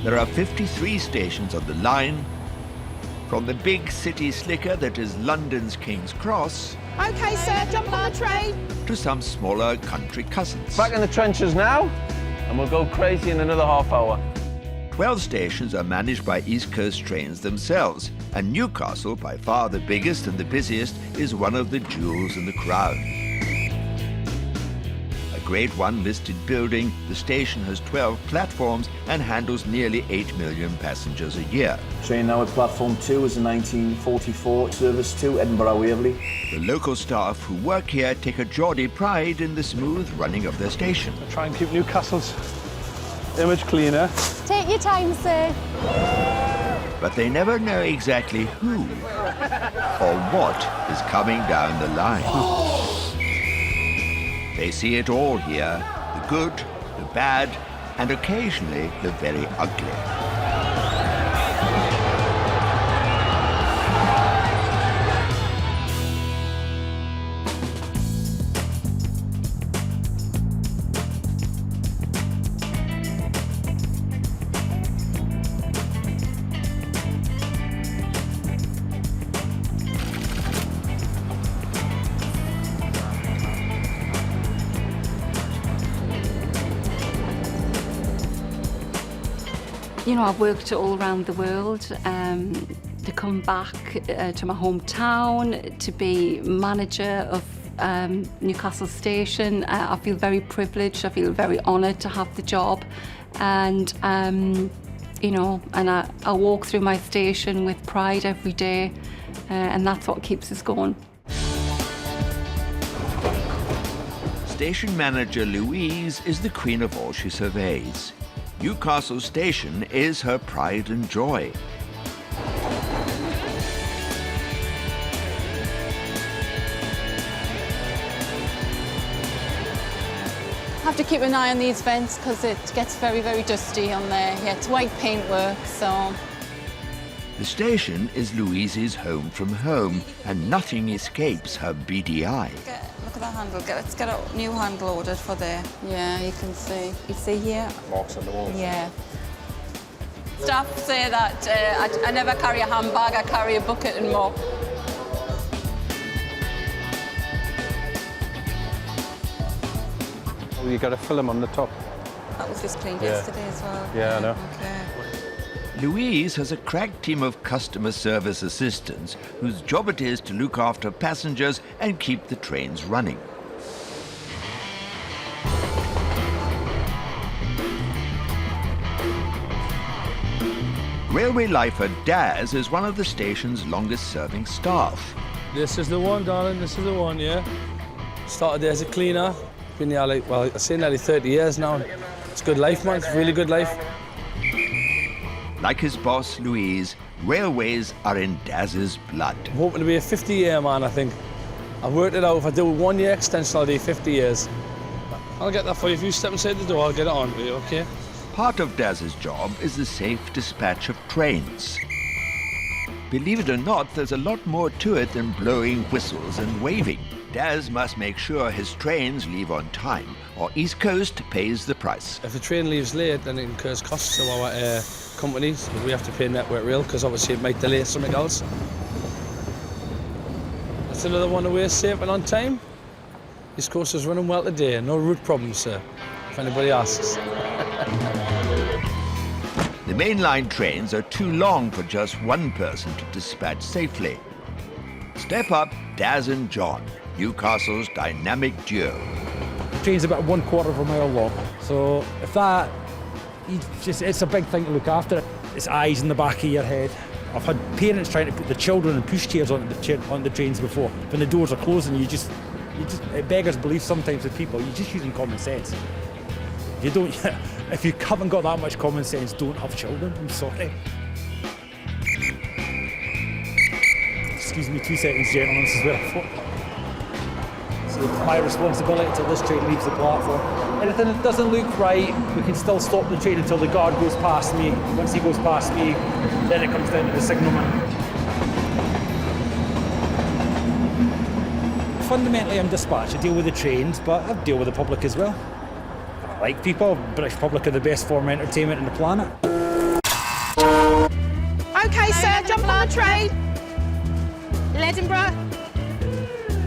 There are 53 stations on the line, from the big city slicker that is London's King's Cross Okay, sir, jump on the train. to some smaller country cousins. Back in the trenches now, and we'll go crazy in another half hour. 12 stations are managed by East Coast Trains themselves, and Newcastle, by far the biggest and the busiest, is one of the jewels in the crown. A Grade 1 listed building, the station has 12 platforms and handles nearly 8 million passengers a year. Train now at platform 2 is a 1944 service to Edinburgh Waverley. The local staff who work here take a jaunty pride in the smooth running of their station. Try and keep Newcastle's image cleaner. Take your time, sir. But they never know exactly who or what is coming down the line. They see it all here, the good, the bad, and occasionally the very ugly. You know, I've worked all around the world. To come back to my hometown, to be manager of Newcastle Station, I feel very privileged. I feel very honoured to have the job, and you know, and I walk through my station with pride every day, and that's what keeps us going. Station manager Louise is the queen of all she surveys. Newcastle Station is her pride and joy. I have to keep an eye on these vents because it gets very, very dusty on there. Yeah, it's white paintwork, so... The station is Louise's home from home, and nothing escapes her beady eye. Look at that handle. Let's get a new handle ordered for there. Yeah, you can see. You see here? Marks on the walls. Yeah. Staff say that I never carry a handbag, I carry a bucket and mop. Oh, you got a film on the top. That was just cleaned Yeah. yesterday as well. Yeah, I know. Okay. Louise has a crack team of customer service assistants whose job it is to look after passengers and keep the trains running. Railway lifer Daz is one of the station's longest-serving staff. This is the one, darling, this is the one, yeah. Started there as a cleaner. Been there, like, well, I say nearly 30 years now. It's a good life, man, it's a really good life. Like his boss, Louise, railways are in Daz's blood. I'm hoping to be a 50-year man, I think. I've worked it out. If I do a 1-year extension, I'll do 50 years. I'll get that for you. If you step inside the door, I'll get it on for you, OK? Part of Daz's job is the safe dispatch of trains. Believe it or not, there's a lot more to it than blowing whistles and waving. Daz must make sure his trains leave on time, or East Coast pays the price. If the train leaves late, then it incurs costs to our companies. We have to pay Network Rail, because obviously it might delay something else. That's another one away safe and on time. East Coast is running well today. No route problems, sir, if anybody asks. mainline trains are too long for just one person to dispatch safely. Step up Daz and John, Newcastle's dynamic duo. The train's about 1/4 of a mile long, so if that, it's a big thing to look after. It's eyes in the back of your head. I've had parents trying to put the children in pushchairs on the trains before. When the doors are closing, it beggars belief sometimes with people. You're just using common sense. If you haven't got that much common sense, don't have children. I'm sorry. Excuse me 2 seconds, gentlemen, this is where I thought. So it's my responsibility until this train leaves the platform. Anything that doesn't look right, we can still stop the train until the guard goes past me. Once he goes past me, then it comes down to the signalman. Fundamentally, I'm dispatch. I deal with the trains, but I deal with the public as well. I like people. British public are the best form of entertainment on the planet. OK, sir, jump on the train. Edinburgh.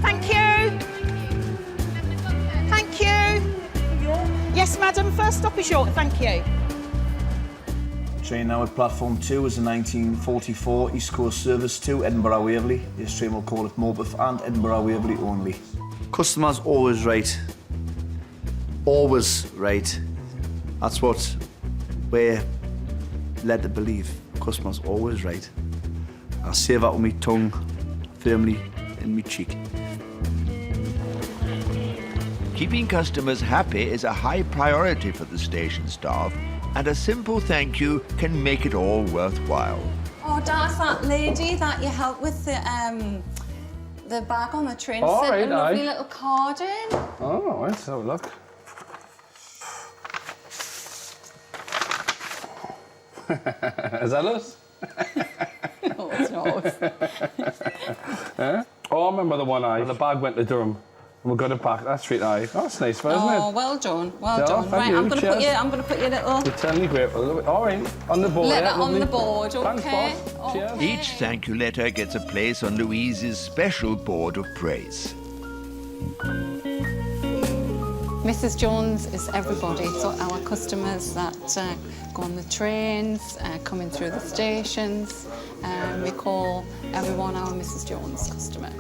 Thank you. Thank you. Yes, madam, first stop is York, thank you. Train now at platform 2 is a 1944 East Coast Service 2, Edinburgh Waverley. This train will call at Morpeth and Edinburgh Waverley only. Customers always right. Always right. That's what we're led to believe. Customers always right. I say that with my tongue firmly in my cheek. Keeping customers happy is a high priority for the station staff, and a simple thank you can make it all worthwhile. Oh, that's that lady that you helped with the bag on the train. Oh, sent right, a lovely aye. little card in. Oh, let's have a look. Is that us? No, it's not us. Oh, I remember the one the bag went to Durham and we got it back. That's right, aye. That's nice, isn't it? Oh, well done, well done. thank Right, you. I'm going to put Cheers. I'm going to put your little You're eternally grateful. All right, on the board. letter yeah, on lovely. the board, okay? Thanks, boss. Cheers. Each thank you letter gets a place on Louise's special board of praise. Mrs. Jones is everybody, so our customers that go on the trains, coming through the stations, we call everyone our Mrs. Jones customer.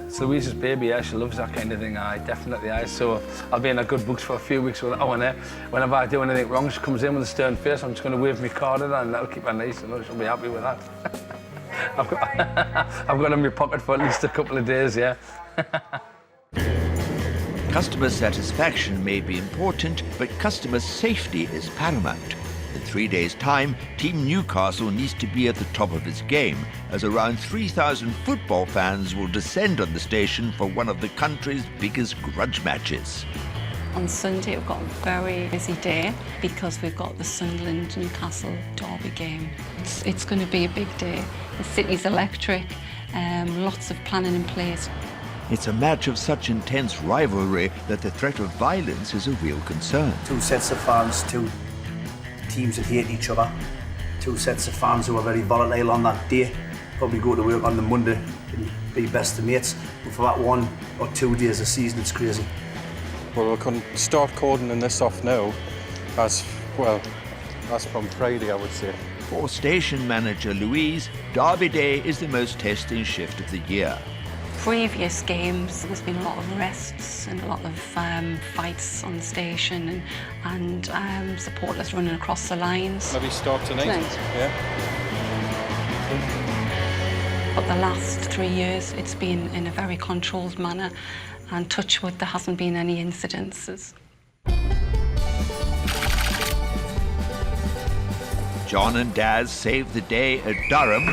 It's Louise's baby, yeah, she loves that kind of thing, aye, definitely, aye. So I'll be in her good books for a few weeks with that one, eh? Whenever I do anything wrong, she comes in with a stern face, I'm just going to wave my card at her and that'll keep her nice, and she'll be happy with that. I've got it in my pocket for at least a couple of days, yeah. Customer satisfaction may be important, but customer safety is paramount. In 3 days' time, Team Newcastle needs to be at the top of its game, as around 3,000 football fans will descend on the station for one of the country's biggest grudge matches. On Sunday, we've got a very busy day because we've got the Sunderland Newcastle derby game. It's going to be a big day. The city's electric, lots of planning in place. It's a match of such intense rivalry that the threat of violence is a real concern. Two sets of fans, two teams that hate each other, two sets of fans who are very volatile on that day, probably go to work on the Monday and be best of mates, but for that 1 or 2 days a season it's crazy. Well, we can start cordoning this off now, as from Friday, I would say. For station manager Louise, Derby Day is the most testing shift of the year. Previous games, there's been a lot of arrests and a lot of fights on the station and supporters running across the lines. Maybe start tonight. Yeah. But the last 3 years, it's been in a very controlled manner, and touch wood, there hasn't been any incidences. John and Daz saved the day at Durham,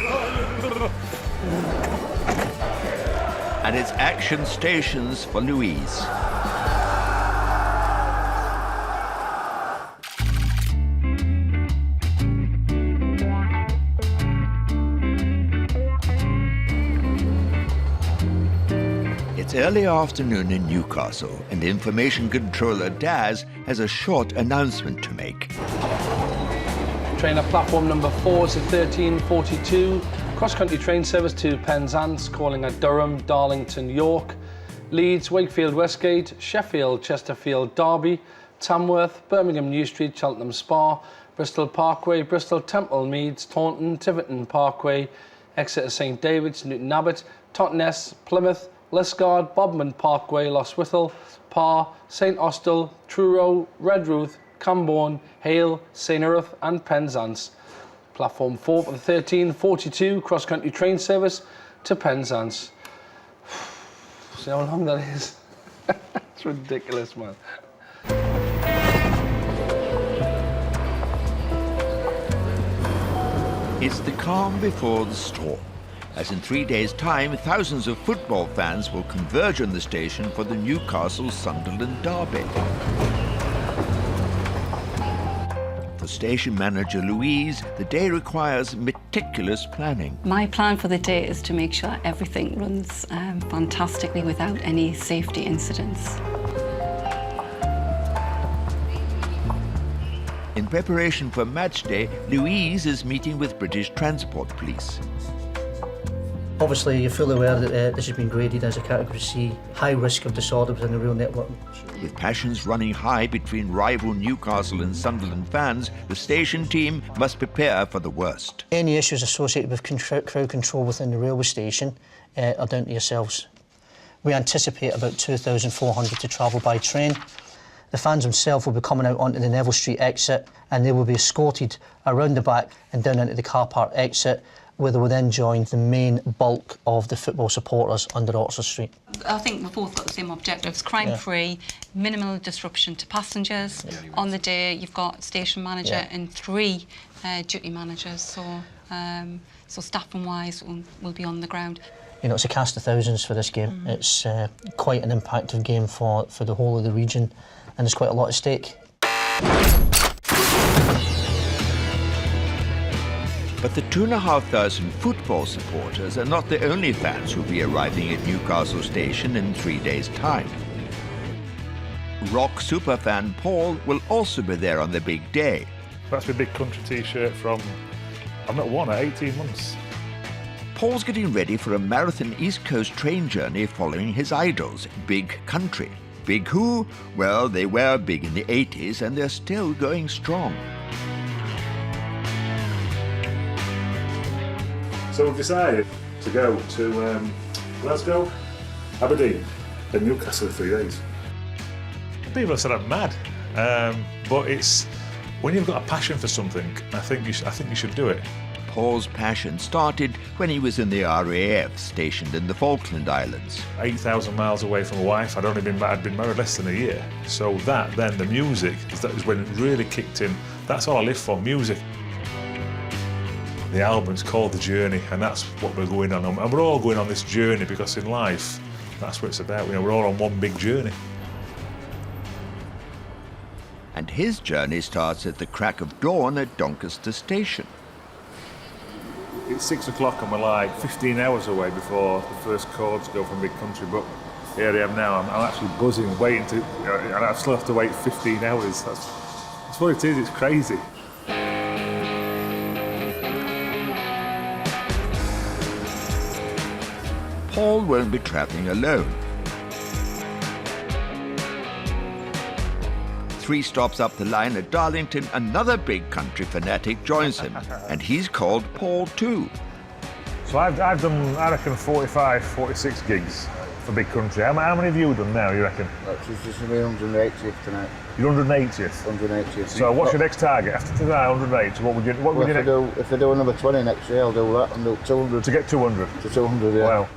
and it's action stations for Louise. It's early afternoon in Newcastle, and information controller Daz has a short announcement to make. Train at platform number 4 is at 13:42. Cross-country train service to Penzance, calling at Durham, Darlington, York, Leeds, Wakefield, Westgate, Sheffield, Chesterfield, Derby, Tamworth, Birmingham, New Street, Cheltenham, Spa, Bristol Parkway, Bristol Temple Meads, Taunton, Tiverton Parkway, Exeter St David's, Newton Abbot, Totnes, Plymouth, Liscard, Bodmin Parkway, Lostwithiel, Parr, St Austell, Truro, Redruth, Camborne, Hale, St Irith and Penzance. Platform 4 for the 13:42 cross-country train service to Penzance. See how long that is? It's ridiculous, man. It's the calm before the storm, as in 3 days' time, thousands of football fans will converge on the station for the Newcastle-Sunderland derby. For station manager Louise, the day requires meticulous planning. My plan for the day is to make sure everything runs fantastically without any safety incidents. In preparation for match day, Louise is meeting with British Transport Police. Obviously, you're fully aware that this has been graded as a Category C, high risk of disorder within the rail network. With passions running high between rival Newcastle and Sunderland fans, the station team must prepare for the worst. Any issues associated with crowd control within the railway station are down to yourselves. We anticipate about 2,400 to travel by train. The fans themselves will be coming out onto the Neville Street exit and they will be escorted around the back and down into the car park exit, where they will then join the main bulk of the football supporters under Oxford Street. I think we've both got the same objectives: crime-free, minimal disruption to passengers. On the day, you've got station manager and 3 duty managers, so staffing-wise, will be on the ground. You know, it's a cast of thousands for this game. It's quite an impactful game for the whole of the region, and there's quite a lot at stake. But the 2,500 football supporters are not the only fans who'll be arriving at Newcastle Station in 3 days' time. Rock superfan Paul will also be there on the big day. That's my big country t-shirt from, I've not worn it 18 months. Paul's getting ready for a marathon East Coast train journey following his idols, Big Country. Big who? Well, they were big in the 80s and they're still going strong. So we've decided to go to Glasgow, Aberdeen, and Newcastle in 3 days. People have said I'm mad, but it's when you've got a passion for something, I think you should do it. Paul's passion started when he was in the RAF, stationed in the Falkland Islands. 8,000 miles away from a wife. I'd been married less than a year. So then the music, that is when it really kicked in. That's all I live for, music. The album's called The Journey, and that's what we're going on. And we're all going on this journey because in life, that's what it's about. You know, we're all on one big journey. And his journey starts at the crack of dawn at Doncaster Station. It's 6 o'clock and we're like 15 hours away before the first chords go from Big Country, but here I am now. I'm actually buzzing, waiting to, and I still have to wait 15 hours. That's what it is, it's crazy. Paul won't be travelling alone. 3 stops up the line at Darlington, another Big Country fanatic joins him, and he's called Paul too. So I've done, I reckon, 45, 46 gigs for Big Country. How many have you done now, you reckon? This is my 180th tonight. Your 180th? 180th. So what's your next target? After tonight, 180, what would you... If I do another 20 next year, I'll do that and do 200. To get 200? To 200, yeah. Wow.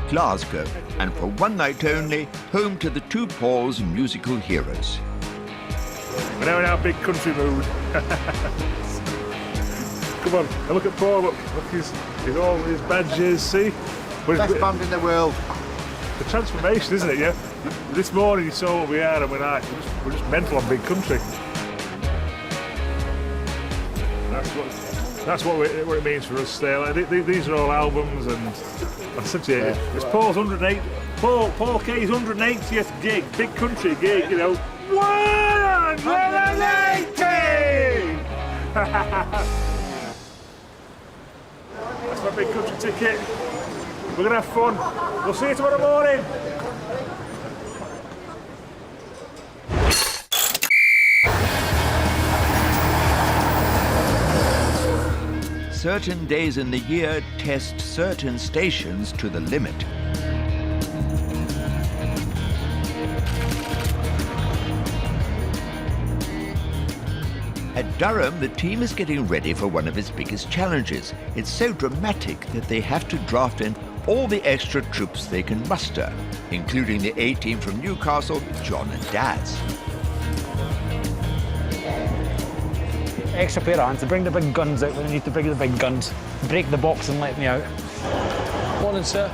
Glasgow, and for one night only, home to the 2 Pauls musical heroes. We're now in our Big Country mood. Come on, and look at Paul, look his all his badges, see? Best band in the world. The transformation, isn't it, yeah? This morning you saw what we are and we're just mental on Big Country. That's what it means for us still. These are all albums and essentially it's Paul's 108. Paul K's 180th gig, Big Country gig, you know. 180! That's my Big Country ticket. We're gonna have fun. We'll see you tomorrow morning. certain days in the year test certain stations to the limit. At Durham, the team is getting ready for one of its biggest challenges. It's so dramatic that they have to draft in all the extra troops they can muster, including the A-team from Newcastle, John and Daz. Extra pair of hands to bring the big guns out when they need to bring the big guns. Break the box and let me out. Morning, sir.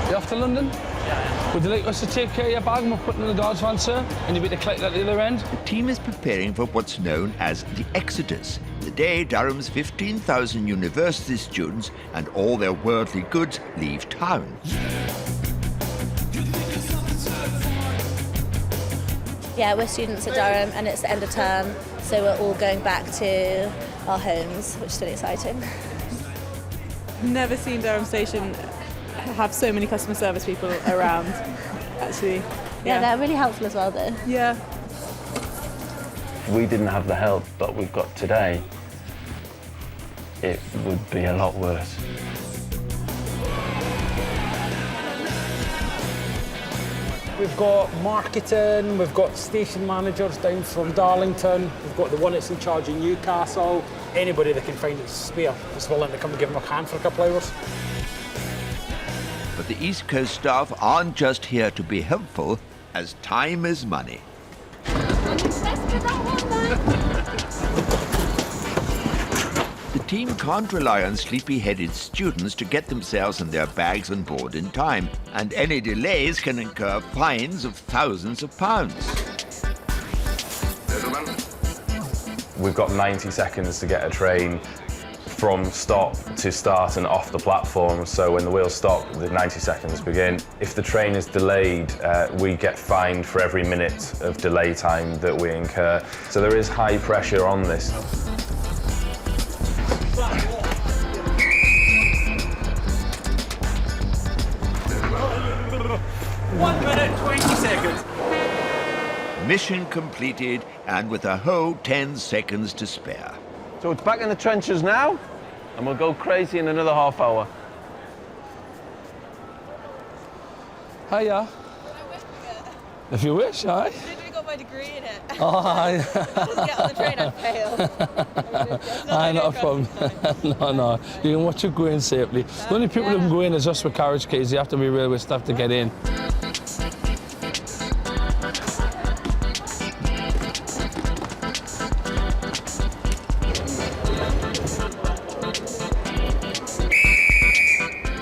You off to London? Yeah. Would you like us to take care of your bag and we'll put it in the guard's van, sir? And you'll be to collect that at the other end? The team is preparing for what's known as the Exodus, the day Durham's 15,000 university students and all their worldly goods leave town. Yeah, we're students at Durham and it's the end of term, so we're all going back to our homes, which is really exciting. Never seen Durham Station have so many customer service people around, actually. Yeah, they're really helpful as well, though. Yeah. We didn't have the help that we've got today, it would be a lot worse. We've got marketing, we've got station managers down from Darlington, we've got the one that's in charge of Newcastle. Anybody that can find it spare is willing to come and give them a hand for a couple of hours. But the East Coast staff aren't just here to be helpful, as time is money. The team can't rely on sleepy-headed students to get themselves and their bags on board in time, and any delays can incur fines of thousands of pounds. We've got 90 seconds to get a train from stop to start and off the platform, so when the wheels stop, the 90 seconds begin. If the train is delayed, we get fined for every minute of delay time that we incur. So there is high pressure on this. 1 minute, 20 seconds. Mission completed, and with a whole 10 seconds to spare. So it's back in the trenches now, and we'll go crazy in another half hour. Hiya. If you wish, aye. I got my degree in it. Oh, aye. Just get on the train and fail. Aye, not a problem. No. You can watch it go in safely. The only people who can go in is us with carriage keys. You have to be railway staff to get in.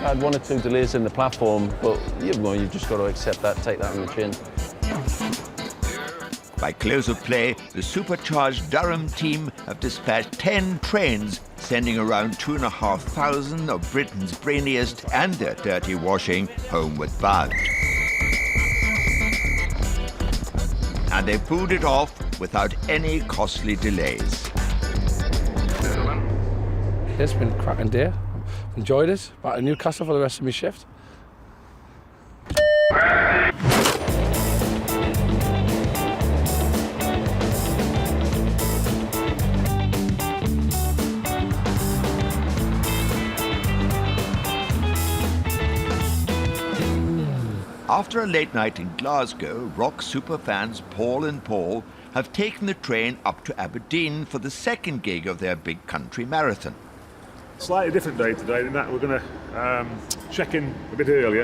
I had 1 or 2 delays in the platform, but you've just got to accept that, take that on the chin. By close of play, the supercharged Durham team have dispatched 10 trains, sending around 2,500 of Britain's brainiest and their dirty washing homeward bound. And they pulled it off without any costly delays. It's been a cracking day. Enjoyed it. Back to Newcastle for the rest of my shift. After a late night in Glasgow, rock superfans Paul and Paul have taken the train up to Aberdeen for the second gig of their big country marathon. Slightly different day today in that we're going to check in a bit earlier,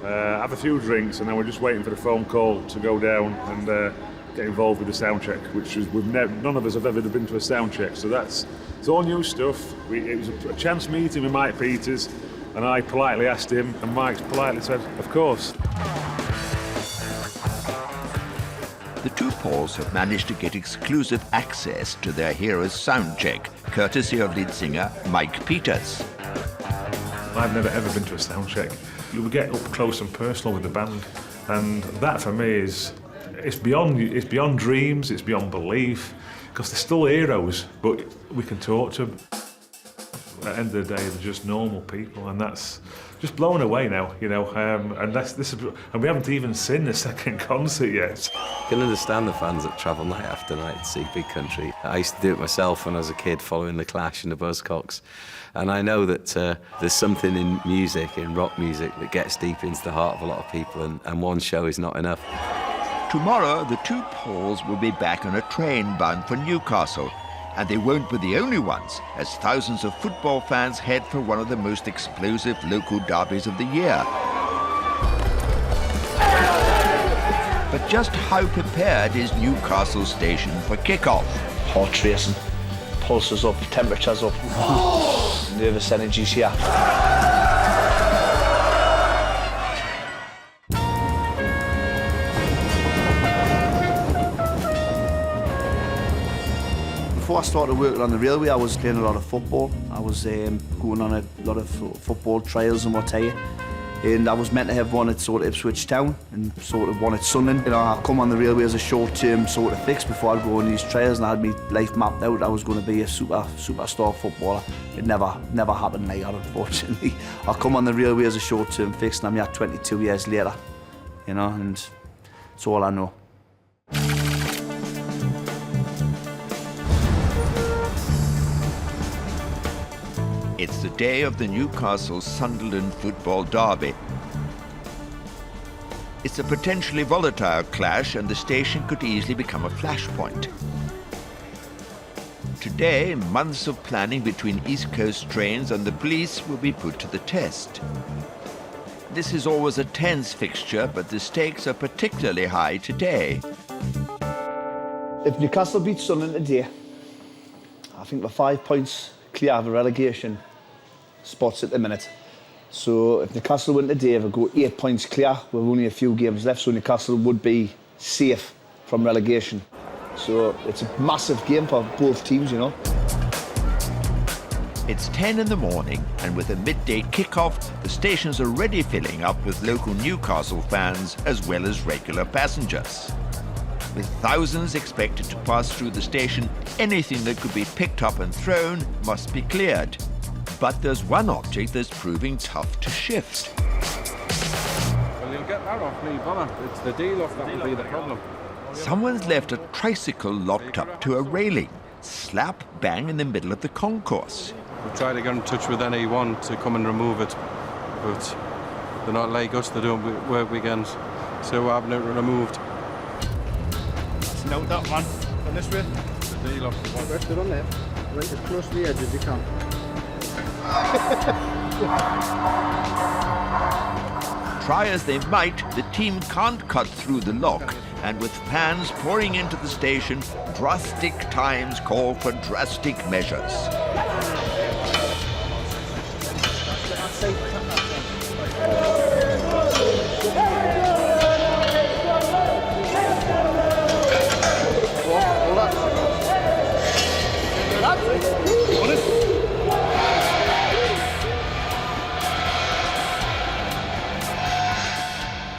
have a few drinks, and then we're just waiting for the phone call to go down and get involved with the sound check, which is none of us have ever been to a sound check, so it's all new stuff. It was a chance meeting with Mike Peters, and I politely asked him, and Mike politely said, of course. The two Pauls have managed to get exclusive access to their hero's sound check, courtesy of lead singer Mike Peters. I've never ever been to a sound check. You get up close and personal with the band, and that for me it's beyond dreams, it's beyond belief, because they're still heroes, but we can talk to them. At the end of the day, they're just normal people, and that's just blown away now, you know. And we haven't even seen the second concert yet. I can understand the fans that travel night after night to see Big Country. I used to do it myself when I was a kid, following the Clash and the Buzzcocks. And I know that there's something in music, in rock music, that gets deep into the heart of a lot of people, and one show is not enough. Tomorrow, the two Pauls will be back on a train bound for Newcastle. And they won't be the only ones, as thousands of football fans head for one of the most explosive local derbies of the year. But just how prepared is Newcastle station for kick-off? Heart racing, pulses up, temperatures up, nervous energies here. Before I started working on the railway, I was playing a lot of football. I was going on a lot of football trials and what have you. And I was meant to have one at sort of Ipswich Town and sort of one at Sunderland. You know, I come on the railway as a short-term sort of fix before I'd go on these trials, and I had my life mapped out. I was going to be a superstar footballer. It never happened like that, unfortunately. I come on the railway as a short-term fix, and I'm here 22 years later. You know, and it's all I know. It's the day of the Newcastle-Sunderland football derby. It's a potentially volatile clash, and the station could easily become a flashpoint. Today, months of planning between East Coast trains and the police will be put to the test. This is always a tense fixture, but the stakes are particularly high today. If Newcastle beat Sunderland today, I think we're 5 points clear of a relegation spots at the minute. So if Newcastle win today, we'll go 8 points clear with only a few games left, so Newcastle would be safe from relegation. So it's a massive game for both teams, you know. It's 10 in the morning, and with a midday kick-off, the station's already filling up with local Newcastle fans as well as regular passengers. With thousands expected to pass through the station, anything that could be picked up and thrown must be cleared. But there's one object that's proving tough to shift. Well, you'll get that off, no bother. It's the deal off that will be the problem. Someone's left a tricycle locked up to a railing, slap bang in the middle of the concourse. We've tried to get in touch with NE1 to come and remove it, but they're not like us, they don't work weekends, so we're having it removed. Note that one. On this way. The deal off the one. Rest it on there. Right as close to the edge as you can. Try as they might, the team can't cut through the lock, and with fans pouring into the station, drastic times call for drastic measures.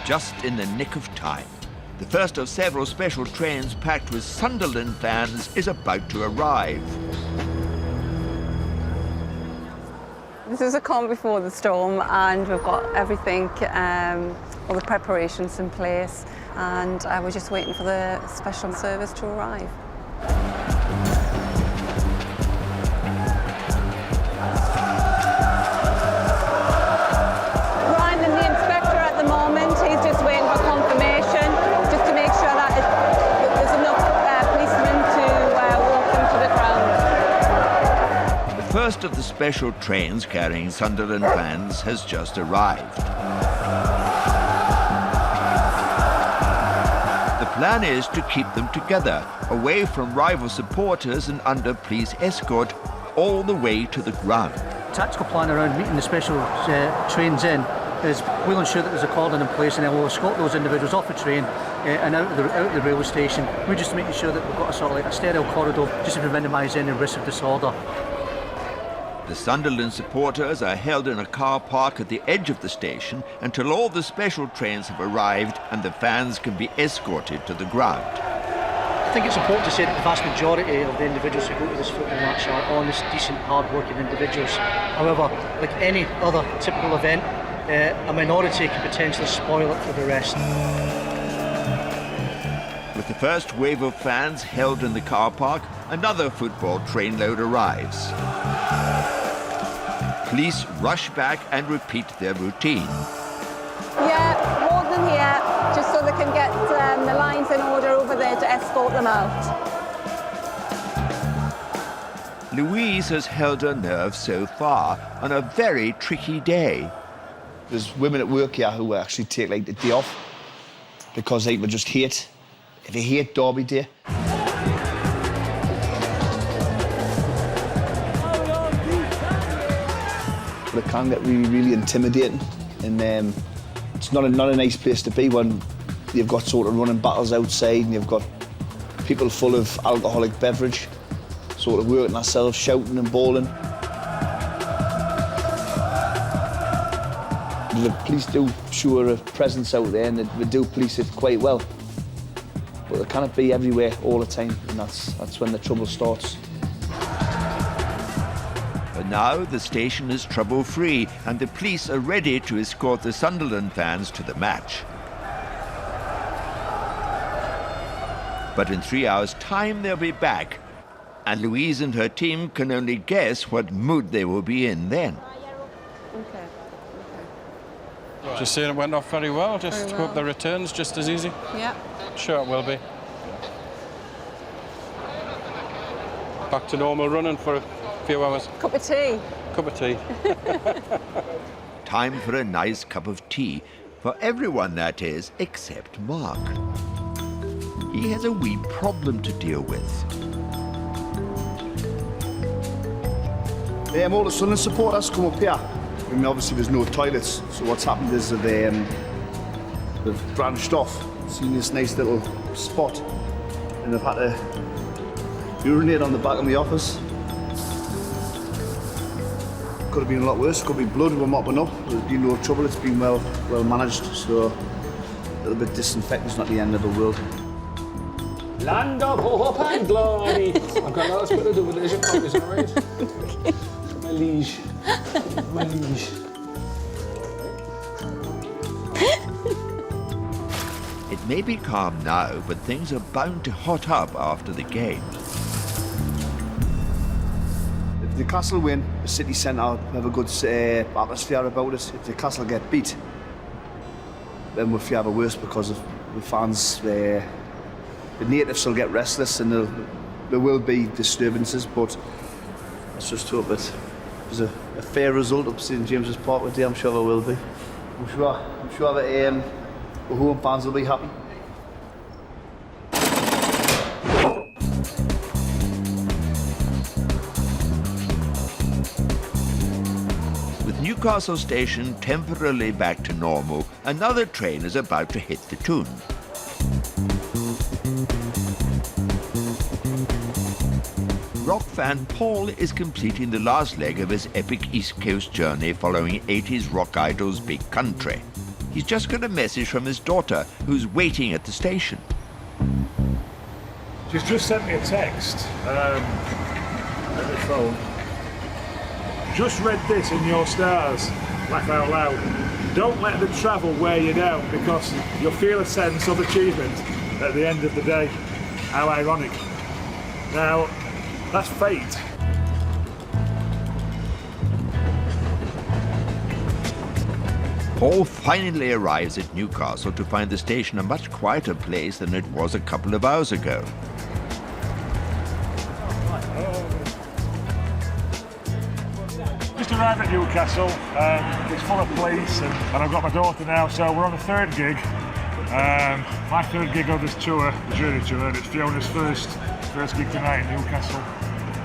Just in the nick of time. The first of several special trains packed with Sunderland fans is about to arrive. This is a calm before the storm, and we've got everything, all the preparations in place, and we're just waiting for the special service to arrive. The first of the special trains carrying Sunderland fans has just arrived. The plan is to keep them together, away from rival supporters and under police escort, all the way to the ground. Tactical plan around meeting the special trains in is we'll ensure that there's a cordon in place, and then we'll escort those individuals off the train and out of the railway station. We're just making sure that we've got a sort of like a sterile corridor just to minimise any risk of disorder. The Sunderland supporters are held in a car park at the edge of the station until all the special trains have arrived and the fans can be escorted to the ground. think it's important to say that the vast majority of the individuals who go to this football match are honest, decent, hard-working individuals. However, like any other typical event, a minority can potentially spoil it for the rest. With the first wave of fans held in the car park, another football trainload arrives. Police rush back and repeat their routine. Yeah, more than here, just so they can get the lines in order over there to escort them out. Louise has held her nerve so far on a very tricky day. There's women at work here who actually take like the day off because they just hate Derby Day. But it can get really, really intimidating, and it's not a nice place to be when you've got sort of running battles outside and you've got people full of alcoholic beverage, sort of working ourselves, shouting and bawling. The police do show a presence out there, and they do police it quite well. But they cannot be everywhere all the time, and that's when the trouble starts. But now the station is trouble-free, and the police are ready to escort the Sunderland fans to the match. But in 3 hours' time, they'll be back, and Louise and her team can only guess what mood they will be in then. Okay. Just saying it went off very well. Just hope the return's just as easy. Yeah. Sure it will be. Back to normal running for a few hours. Cup of tea. Cup of tea. Time for a nice cup of tea, for everyone that is, except Mark. He has a wee problem to deal with. All the Sunderland supporters come up here. I mean, obviously there's no toilets, so what's happened is that they've branched off, seen this nice little spot, and they've had to urinate on the back of the office. Could have been a lot worse, could be blood, we're mopping up, there's been no trouble, it's been well managed, so a little bit disinfectant's not the end of the world. Land of hope and glory. I've got lots more to do with this, is that right? My liege. My liege. It may be calm now, but things are bound to hot up after the game. If Newcastle win, the city centre have a good atmosphere about it. If Newcastle get beat, then we'll feel worse because of the fans. The natives will get restless and there will be disturbances, but let's just hope that there's a fair result up St James's Park today. I'm sure there will be. I'm sure that the home fans will be happy. With Newcastle station temporarily back to normal, another train is about to hit the tune. Rock fan Paul is completing the last leg of his epic East Coast journey following 80s rock idols Big Country. He's just got a message from his daughter, who's waiting at the station. She's just sent me a text at the phone. Just read this in your stars, laugh out loud. Don't let them travel wear you down, because you'll feel a sense of achievement at the end of the day. How ironic. Now, that's fate. Paul finally arrives at Newcastle to find the station a much quieter place than it was a couple of hours ago. Just arrived at Newcastle. It's full of police, and I've got my daughter now, so we're on the third gig. My third gig of this tour, the journey tour, and it's Fiona's first gig tonight in Newcastle.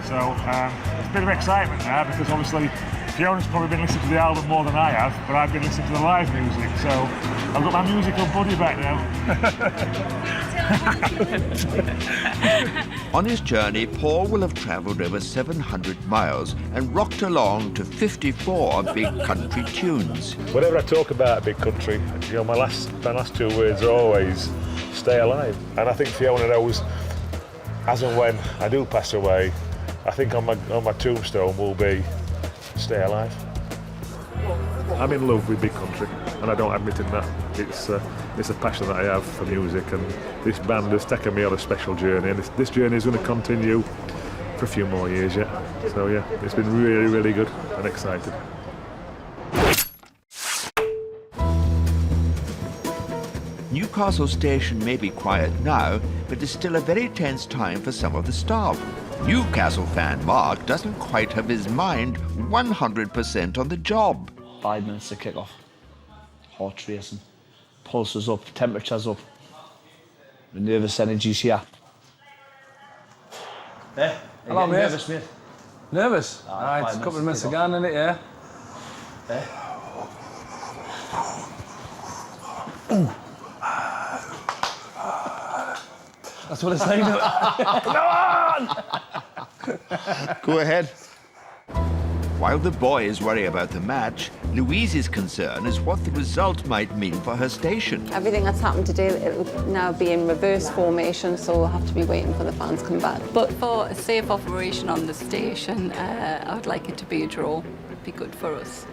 So it's a bit of excitement now, because obviously Fiona's probably been listening to the album more than I have, but I've been listening to the live music, so I've got my musical buddy back now. On his journey, Paul will have travelled over 700 miles and rocked along to 54 Big Country tunes. Whenever I talk about Big Country, my last two words are always stay alive. And I think Fiona knows as and when I do pass away, I think on my tombstone will be stay alive. I'm in love with big country, and I don't admit in that. It's a passion that I have for music, and this band has taken me on a special journey, and this journey is going to continue for a few more years yet. So yeah, it's been really, really good and exciting. Newcastle station may be quiet now, but it's still a very tense time for some of the staff. Newcastle fan Mark doesn't quite have his mind 100% on the job. 5 minutes to kick off. Heart racing, pulses up, temperature's up. The nervous energy's here. Hey, hello, mate. Nervous, mate? Nervous? Alright, it's a couple of minutes again, isn't it, yeah? Hey. That's what it's like. Come on! Go ahead. While the boys worry about the match, Louise's concern is what the result might mean for her station. Everything that's happened today, it'll now be in reverse formation, so we'll have to be waiting for the fans to come back. But for a safe operation on the station, I would like it to be a draw. It'd be good for us.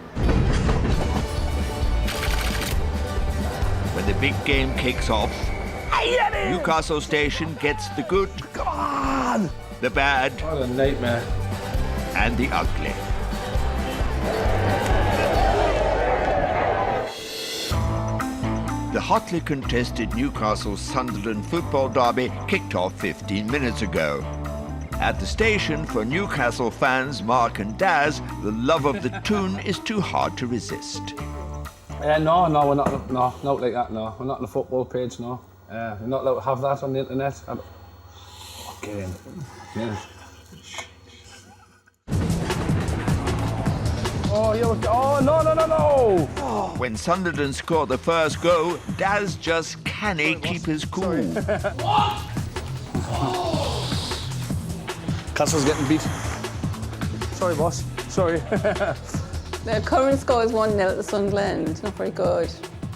When the big game kicks off, Newcastle station gets the good, come on, the bad, what a nightmare, and the ugly. The hotly contested Newcastle-Sunderland football derby kicked off 15 minutes ago. At the station, for Newcastle fans Mark and Daz, the love of the tune is too hard to resist. No, we're not. No, not like that. No, we're not on the football page. No, we're not allowed to have that on the internet. Get in. Yeah. Oh, here we go. Oh, no. When Sunderland scored the first goal, Daz just can't keep his cool. What? Castle's getting beat. Sorry, boss. Sorry. The current score is 1-0 to Sunderland. Not very good.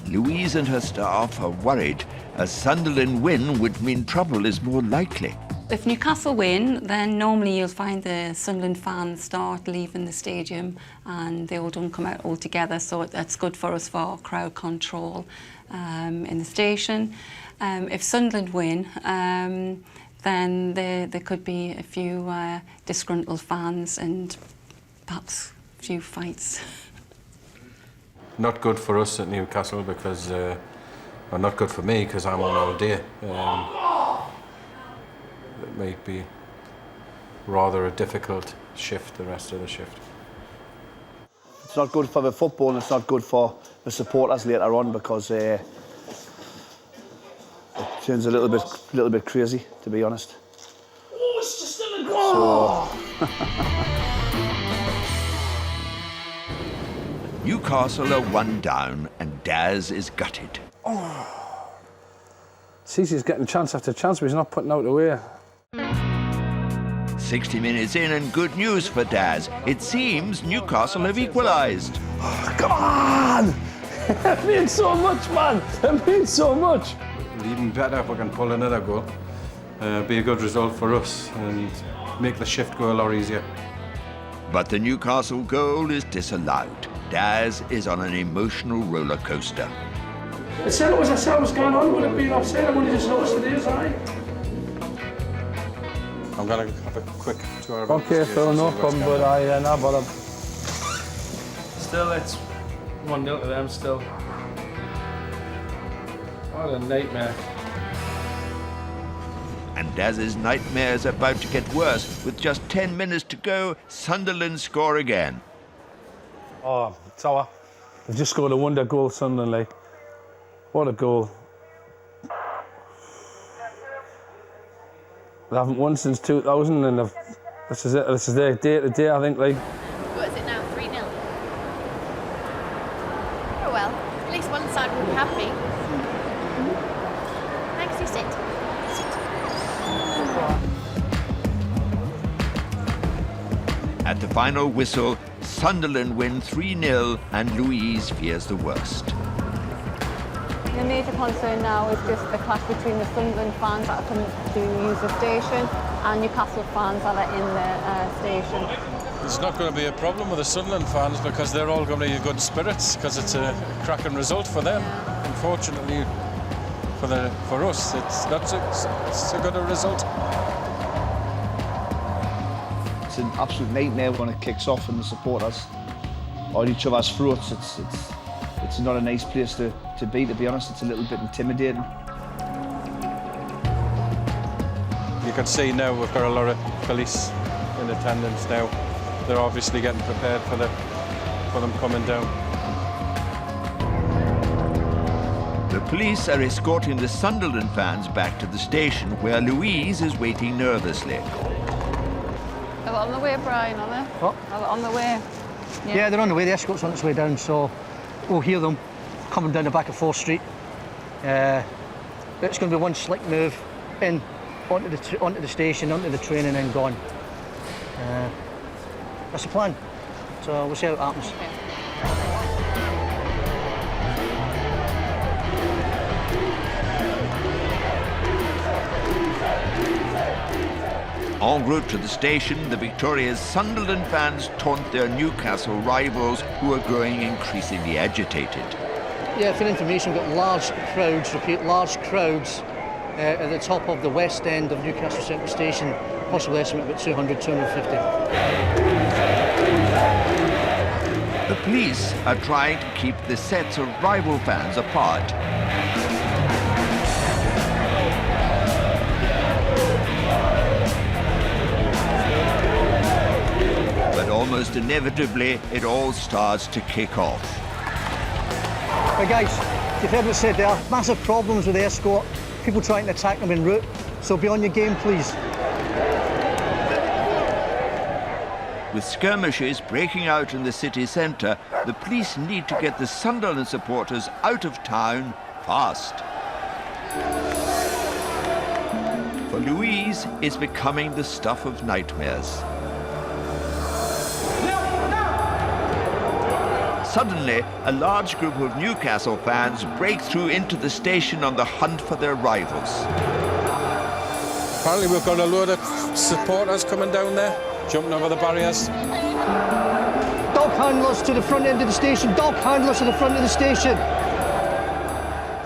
Louise and her staff are worried. A Sunderland win would mean trouble is more likely. If Newcastle win, then normally you'll find the Sunderland fans start leaving the stadium and they all don't come out all together, so that's good for us for crowd control in the station. If Sunderland win, then there could be a few disgruntled fans and perhaps a few fights. Not good for us at Newcastle because, well, not good for me because I'm on all day. It might be rather a difficult shift, the rest of the shift. It's not good for the football and it's not good for the supporters later on because it turns a little bit crazy, to be honest. Oh, it's just still a goal! Newcastle are 1 down and Daz is gutted. Cece's getting chance after chance, but he's not putting out the way. 60 minutes in and good news for Daz. It seems Newcastle have equalised. Come on! It means so much, man! It means so much! Even better if we can pull another goal. Be a good result for us and make the shift go a lot easier. But the Newcastle goal is disallowed. Daz is on an emotional roller coaster. I said it was going on, would it be offside? I only just noticed it is, aye. I'm going to have a quick tour. Okay, Phil, no problem, but no bother. Still, it's 1-0 to them still. What a nightmare. And Daz's nightmare is about to get worse. With just 10 minutes to go, Sunderland score again. Oh, Tower. They've just scored a wonder goal, Sunderland, like. What a goal. They haven't won since 2000 and this is it. This is their day to day, I think, like. What is it now, 3-0? Oh well, at least one side will be happy. Thanks, you sit. At the final whistle, Sunderland win 3-0 and Louise fears the worst. the major concern now is just the clash between the Sunderland fans that are coming to use the station and Newcastle fans that are in the station. It's not going to be a problem with the Sunderland fans because they're all going to be in good spirits because it's a cracking result for them. Unfortunately, for us, it's not so good a result. It's an absolute nightmare when it kicks off and the supporters on each other's throats. It's not a nice place to be honest. It's a little bit intimidating. You can see now we've got a lot of police in attendance now. They're obviously getting prepared for them coming down. The police are escorting the Sunderland fans back to the station where Louise is waiting nervously. Are they on the way, Brian, are they? What? Are they on the way? Yeah, they're on the way. The escort's on its way down, so we'll hear them coming down the back of 4th Street. It's going to be one slick move in onto the station, onto the train, and then gone. That's the plan. So we'll see how it happens. En route to the station, the victorious Sunderland fans taunt their Newcastle rivals who are growing increasingly agitated. Yeah, for information, we've got large crowds, repeat, large crowds at the top of the west end of Newcastle Central Station, possible estimate about 200, 250. The police are trying to keep the sets of rival fans apart. But almost inevitably, it all starts to kick off. Hey guys, you've heard what said there. Massive problems with the escort. People trying to attack them en route. So be on your game, please. With skirmishes breaking out in the city centre, the police need to get the Sunderland supporters out of town fast. For Louise, it's becoming the stuff of nightmares. Suddenly, a large group of Newcastle fans break through into the station on the hunt for their rivals. Apparently we've got a load of supporters coming down there, jumping over the barriers. Dog handlers to the front end of the station. Dog handlers to the front of the station.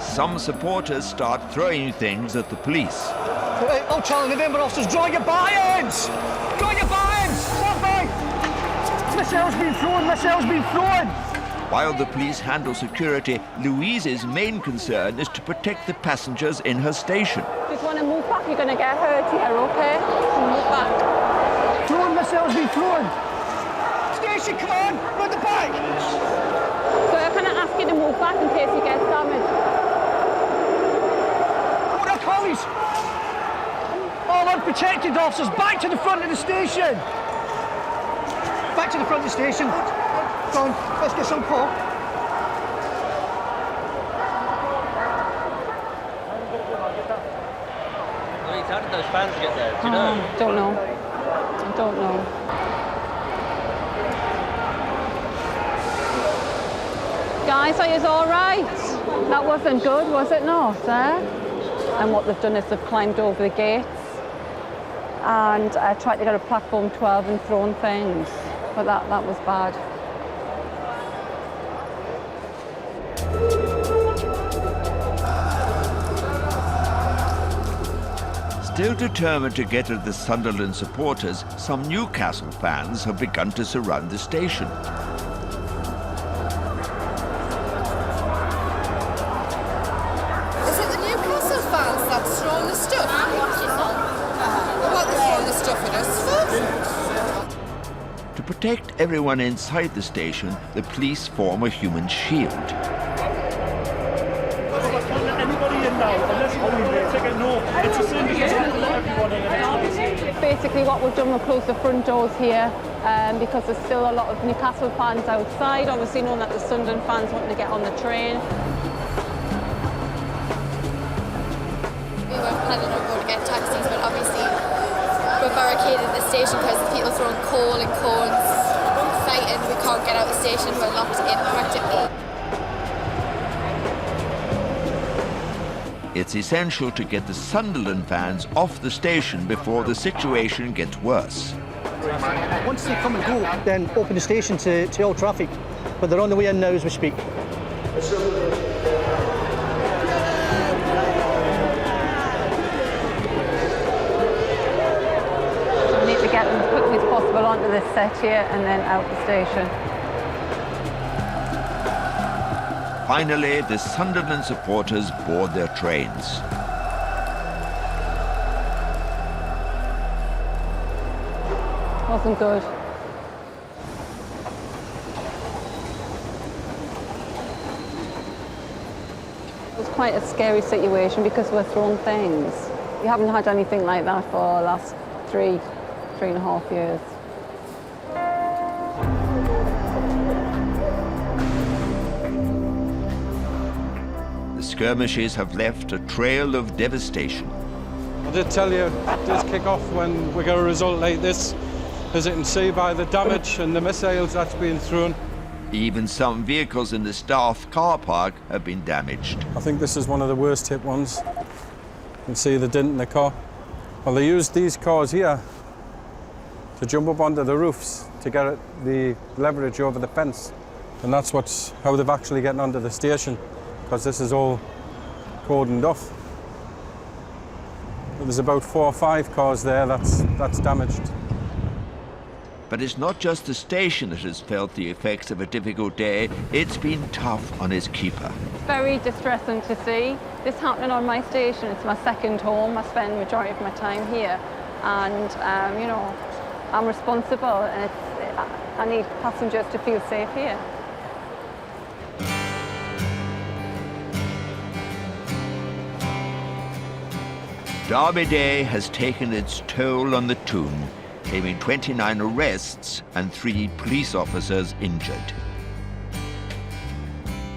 Some supporters start throwing things at the police. Oh, Charlie, November officers, draw your buy-ins! Draw your buy-ins! Stand by! Missiles been thrown, missiles been thrown! While the police handle security, Louise's main concern is to protect the passengers in her station. Just want to move back, you're going to get hurt here, okay? Move back. Thrown missiles been thrown! Station, come on! Run the back! So I'm going to ask you to move back in case you get damaged. What are collies? All unprotected officers, back to the front of the station! Back to the front of the station. Go on, let's get some call. How did those fans get there? Do you know? Don't know. I don't know. Guys, are you all right? That wasn't good, was it not, eh? And what they've done is they've climbed over the gates and tried to get a platform 12 and thrown things. But that was bad. Still determined to get at the Sunderland supporters, some Newcastle fans have begun to surround the station. Is it the Newcastle fans that's throwing the stuff? What, they're throwing the stuff at us? To protect everyone inside the station, the police form a human shield. Basically what we've done, we've closed the front doors here because there's still a lot of Newcastle fans outside, obviously knowing that the Sunderland fans wanting to get on the train. We weren't planning on going to get taxis, but obviously we're barricaded the station because people throwing coal and cones, fighting, we can't get out of the station, we're locked in practically. It's essential to get the Sunderland fans off the station before the situation gets worse. Once they come and go, then open the station to all traffic. But they're on the way in now as we speak. We need to get them as quickly as possible onto this set here and then out the station. Finally, the Sunderland supporters board their trains. Wasn't good. It was quite a scary situation because we're thrown things. We haven't had anything like that for the last three and a half years. The skirmishes have left a trail of devastation. I did tell you this kick off when we get a result like this, as you can see by the damage and the missiles that's been thrown. Even some vehicles in the staff car park have been damaged. I think this is one of the worst hit ones. You can see the dent in the car. Well, they used these cars here to jump up onto the roofs to get the leverage over the fence. And that's how they've actually gotten onto the station, because this is all cordoned off. There's about 4 or 5 cars there that's damaged. But it's not just the station that has felt the effects of a difficult day, it's been tough on its keeper. It's very distressing to see this happening on my station. It's my second home. I spend the majority of my time here. And, you know, I'm responsible and I need passengers to feel safe here. Derby Day has taken its toll on the town, leaving 29 arrests and 3 police officers injured.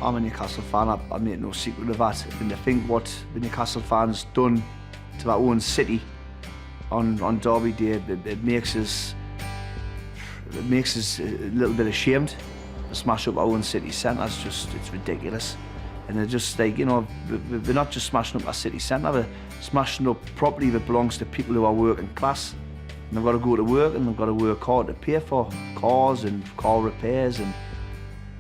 I'm a Newcastle fan, I make no secret of that. And I think what the Newcastle fans done to our own city on Derby Day, it makes us a little bit ashamed. To smash up our own city centre, it's ridiculous. And they're just like, you know, they're not just smashing up our city centre, they're smashing up property that belongs to people who are working class. And they've got to go to work and they've got to work hard to pay for cars and car repairs and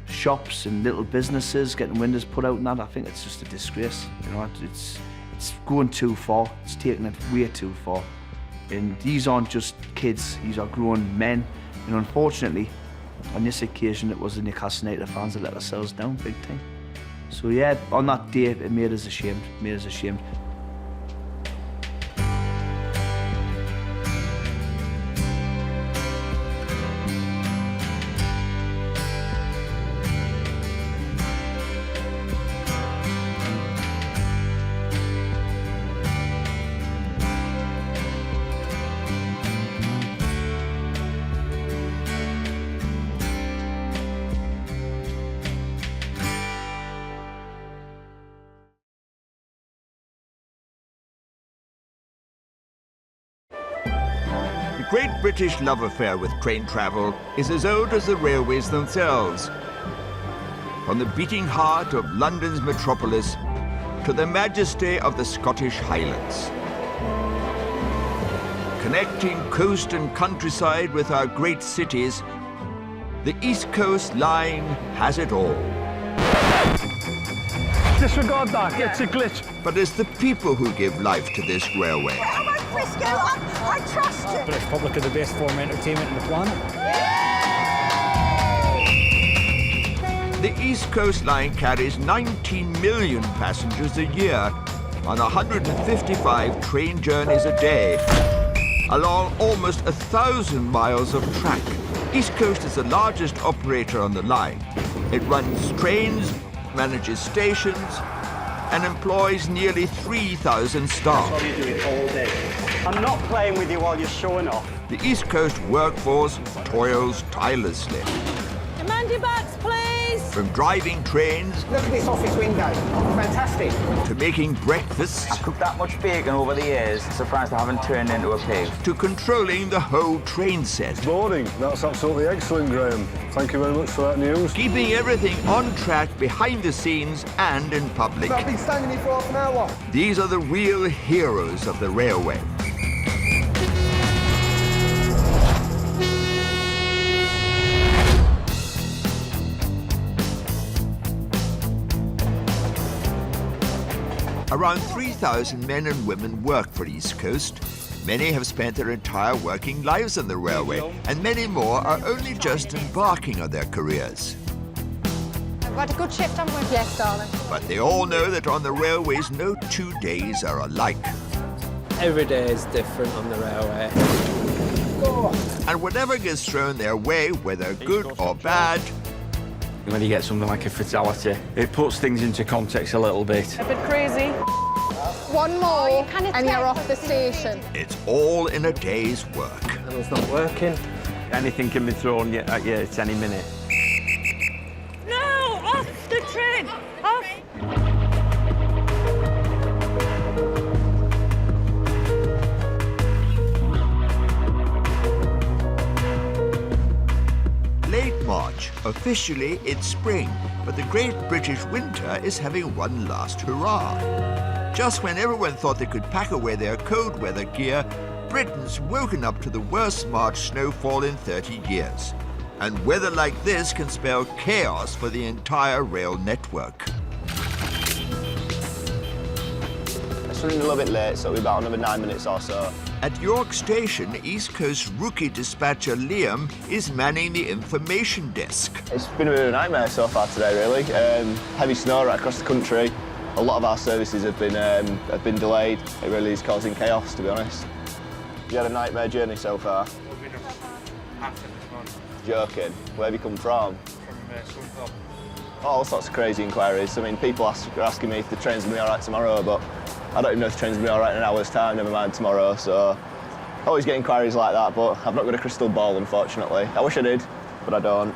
shops and little businesses getting windows put out and that. I think it's just a disgrace. You know, it's going too far. It's taking it way too far. And these aren't just kids, these are grown men. And unfortunately, on this occasion, it was the Newcastle United fans that let ourselves down big time. So yeah, on that day, it made us ashamed, The great British love affair with train travel is as old as the railways themselves. From the beating heart of London's metropolis to the majesty of the Scottish Highlands. Connecting coast and countryside with our great cities, the East Coast Line has it all. Disregard that, it's a glitch. But it's the people who give life to this railway. I trust you. British public are the best form of entertainment on the planet. The East Coast Line carries 19 million passengers a year on 155 train journeys a day, along almost 1,000 miles of track. East Coast is the largest operator on the line. It runs trains, manages stations, and employs nearly 3,000 staff. That's what you're doing all day. I'm not playing with you while you're showing off. The East Coast workforce toils tirelessly. Demand your backs, please. is. From driving trains Look at this office window. Fantastic. to making breakfasts, I've cooked that much bacon over the years, surprised I haven't turned into a pig. to controlling the whole train set. Morning. That's absolutely excellent, Graham. Thank you very much for that news. Keeping everything on track behind the scenes and in public. I've been standing here for half an hour. These are the real heroes of the railway. Around 3,000 men and women work for East Coast. Many have spent their entire working lives on the railway, and many more are only just embarking on their careers. I've got a good shift, haven't we? Yes, darling. But they all know that on the railways, no 2 days are alike. Every day is different on the railway. And whatever gets thrown their way, whether good or bad, When you get something like a fatality, it puts things into context a little bit. A bit crazy. One more and you're off the station. it's all in a day's work. And it's not working. Anything can be thrown at you at any minute. No, off the train. Off. Late March, officially it's spring, but the Great British Winter is having one last hurrah. Just when everyone thought they could pack away their cold weather gear, Britain's woken up to the worst March snowfall in 30 years. And weather like this can spell chaos for the entire rail network. It's running a little bit late, so we're about another 9 minutes or so. At York Station, East Coast rookie dispatcher Liam is manning the information desk. It's been a bit of a nightmare so far today, really. Heavy snow right across the country. A lot of our services have been delayed. It really is causing chaos, to be honest. You had a nightmare journey so far? Joking. Where have you come from? Sunderland. All sorts of crazy inquiries. I mean, people are asking me if the train's going to be all right tomorrow, but I don't even know if the train's going to be all right in an hour's time, never mind tomorrow. So I always get inquiries like that, but I've not got a crystal ball, unfortunately. I wish I did, but I don't.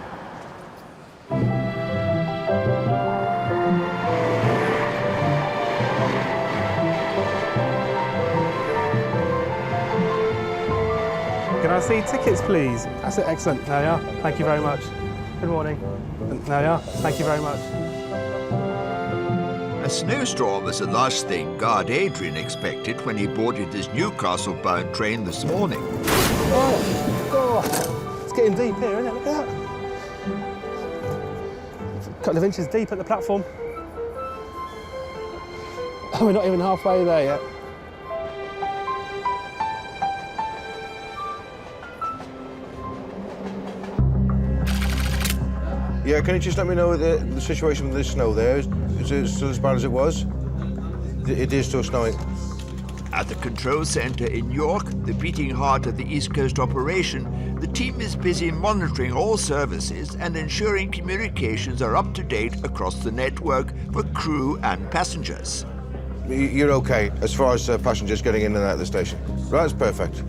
Can I see tickets, please? That's it, excellent. There you are. Thank you very much. Good morning. There you are. Thank you very much. A snowstorm was the last thing guard Adrian expected when he boarded his Newcastle-bound train this morning. Oh, it's getting deep here, isn't it? Look at that. A couple of inches deep at the platform. Oh, we're not even halfway there yet. Yeah, can you just let me know the situation with the snow there? Is it still as bad as it was? It is still snowing. At the control centre in York, the beating heart of the East Coast operation, the team is busy monitoring all services and ensuring communications are up to date across the network for crew and passengers. You're okay as far as passengers getting in and out of the station? Right, that's perfect.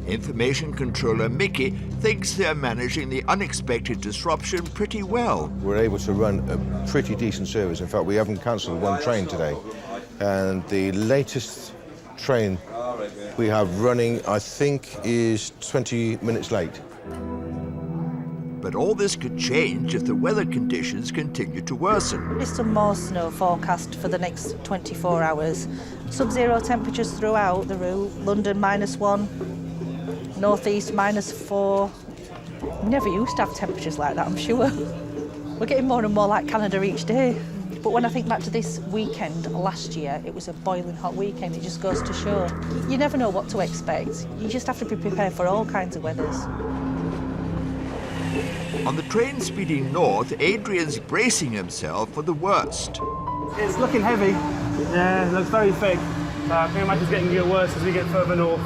Information controller Mickey thinks they're managing the unexpected disruption pretty well. We're able to run a pretty decent service. In fact, we haven't cancelled one train today. And the latest train we have running, I think, is 20 minutes late. But all this could change if the weather conditions continue to worsen. There's some more snow forecast for the next 24 hours. Sub-zero temperatures throughout the route. London -1. Northeast -4. We never used to have temperatures like that, I'm sure. We're getting more and more like Canada each day. But when I think back to this weekend last year, it was a boiling hot weekend. It just goes to show. You never know what to expect. You just have to be prepared for all kinds of weathers. On the train speeding north, Adrian's bracing himself for the worst. It's looking heavy. Yeah, it looks very thick. I can imagine it's getting get worse as we get further north.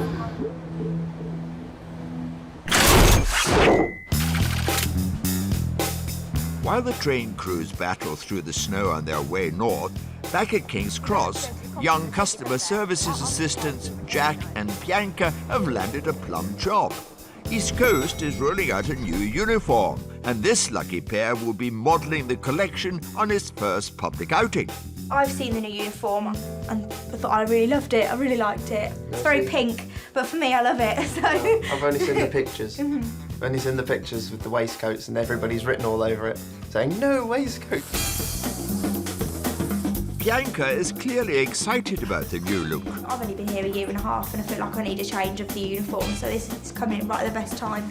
While the train crews battle through the snow on their way north, back at King's Cross, young customer services assistants Jack and Bianca have landed a plum job. East Coast is rolling out a new uniform, And this lucky pair will be modelling the collection on its first public outing. I've seen the new uniform and I thought I really loved it. I really liked it. It's very pink, but for me, I love it. So I've only seen the pictures. I've only seen the pictures with the waistcoats and everybody's written all over it saying, no waistcoat. Bianca is clearly excited about the new look. I've only been here a year and a half and I feel like I need a change of the uniform, so this is coming right at the best time.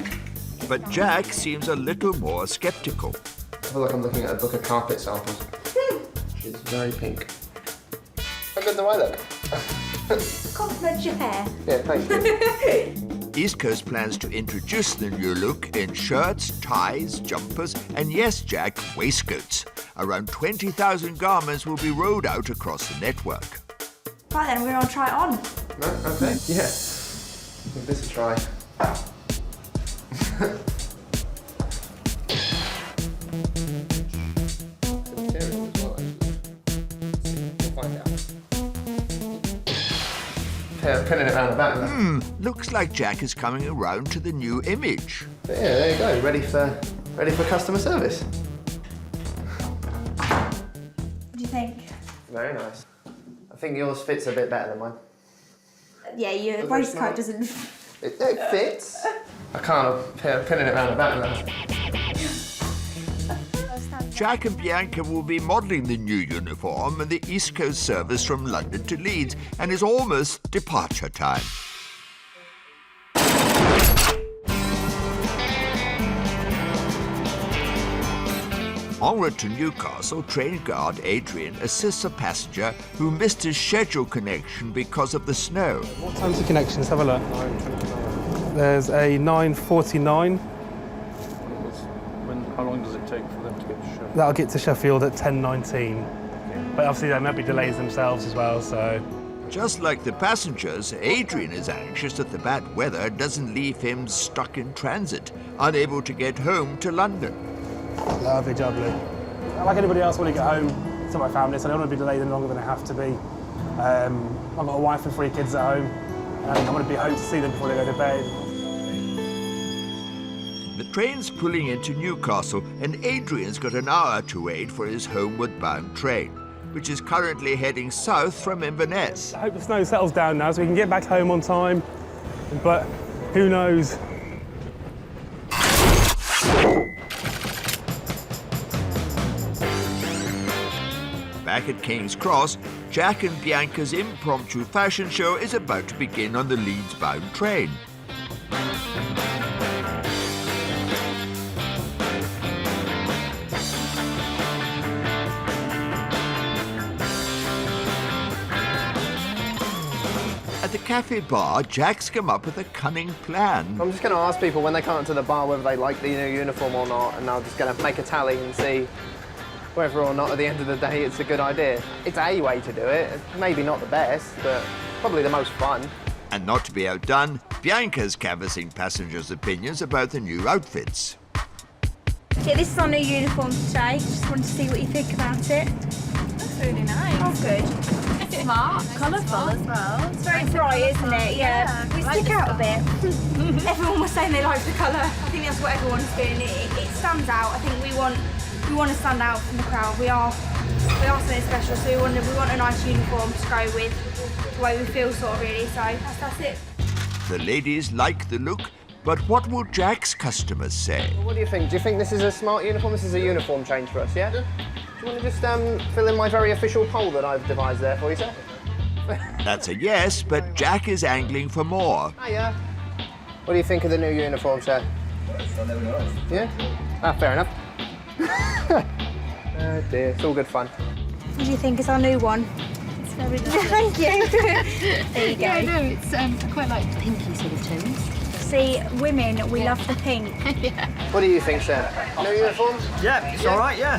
But Jack seems a little more sceptical. I feel like I'm looking at a book of carpet samples. It's very pink. How good do I look? Compliment your hair. Yeah, thank you. East Coast plans to introduce the new look in shirts, ties, jumpers, and yes, Jack, waistcoats. Around 20,000 garments will be rolled out across the network. Right then, we're going to try it on. No? Okay. Yeah. Give this a try. Yeah, pinning it around the back there. Looks like Jack is coming around to the new image. But yeah, there you go. Ready for customer service. What do you think? Very nice. I think yours fits a bit better than mine. Yeah, your waistcoat doesn't... It fits. I can't pinning it around the back there. Jack and Bianca will be modelling the new uniform in the East Coast service from London to Leeds, and it's almost departure time. En route to Newcastle, train guard Adrian assists a passenger who missed his scheduled connection because of the snow. What time's the connection? Let's have a look. There's a 9:49. How long does it take for them to get to Sheffield? That'll get to Sheffield at 10:19. But obviously there might be delays themselves as well, so... Just like the passengers, Adrian is anxious that the bad weather doesn't leave him stuck in transit, unable to get home to London. Lovely jubbly. Like anybody else, I want to get home to my family, so I don't want to be delayed any longer than I have to be. I've got a wife and 3 kids at home, and I want to be home to see them before they go to bed. The train's pulling into Newcastle, and Adrian's got an hour to wait for his homeward-bound train, which is currently heading south from Inverness. I hope the snow settles down now so we can get back home on time, but who knows? Back at King's Cross, Jack and Bianca's impromptu fashion show is about to begin on the Leeds-bound train. At the cafe bar, Jack's come up with a cunning plan. I'm just going to ask people when they come up to the bar whether they like the new uniform or not, and I'm just going to make a tally and see whether or not at the end of the day it's a good idea. It's a way to do it. Maybe not the best, but probably the most fun. And not to be outdone, Bianca's canvassing passengers' opinions about the new outfits. Yeah, this is our new uniform today. Just wanted to see what you think about it. That's really nice. Oh, good. It's smart, colourful as well. It's very bright, isn't it? Yeah. We stick out a bit. Everyone was saying they liked the colour. I think that's what everyone's feeling. It stands out. I think we want to stand out from the crowd. We are something special, so we want a nice uniform to go with the way we feel, sort of, really. So that's it. The ladies like the look, but what will Jack's customers say? Well, what do you think? Do you think this is a smart uniform? This is a uniform change for us, yeah? Do you want to just fill in my very official poll that I've devised there for you, sir? That's a yes, but Jack is angling for more. Hiya. What do you think of the new uniform, sir? Yeah? Ah, fair enough. Oh dear, it's all good fun. What do you think is our new one? It's very lovely. Thank you. There you go. Yeah, I know. It's I quite like pinky sort of tones. See, women, we love the pink. Yeah. What do you think, sir? New uniform? Yeah, it's all right, yeah.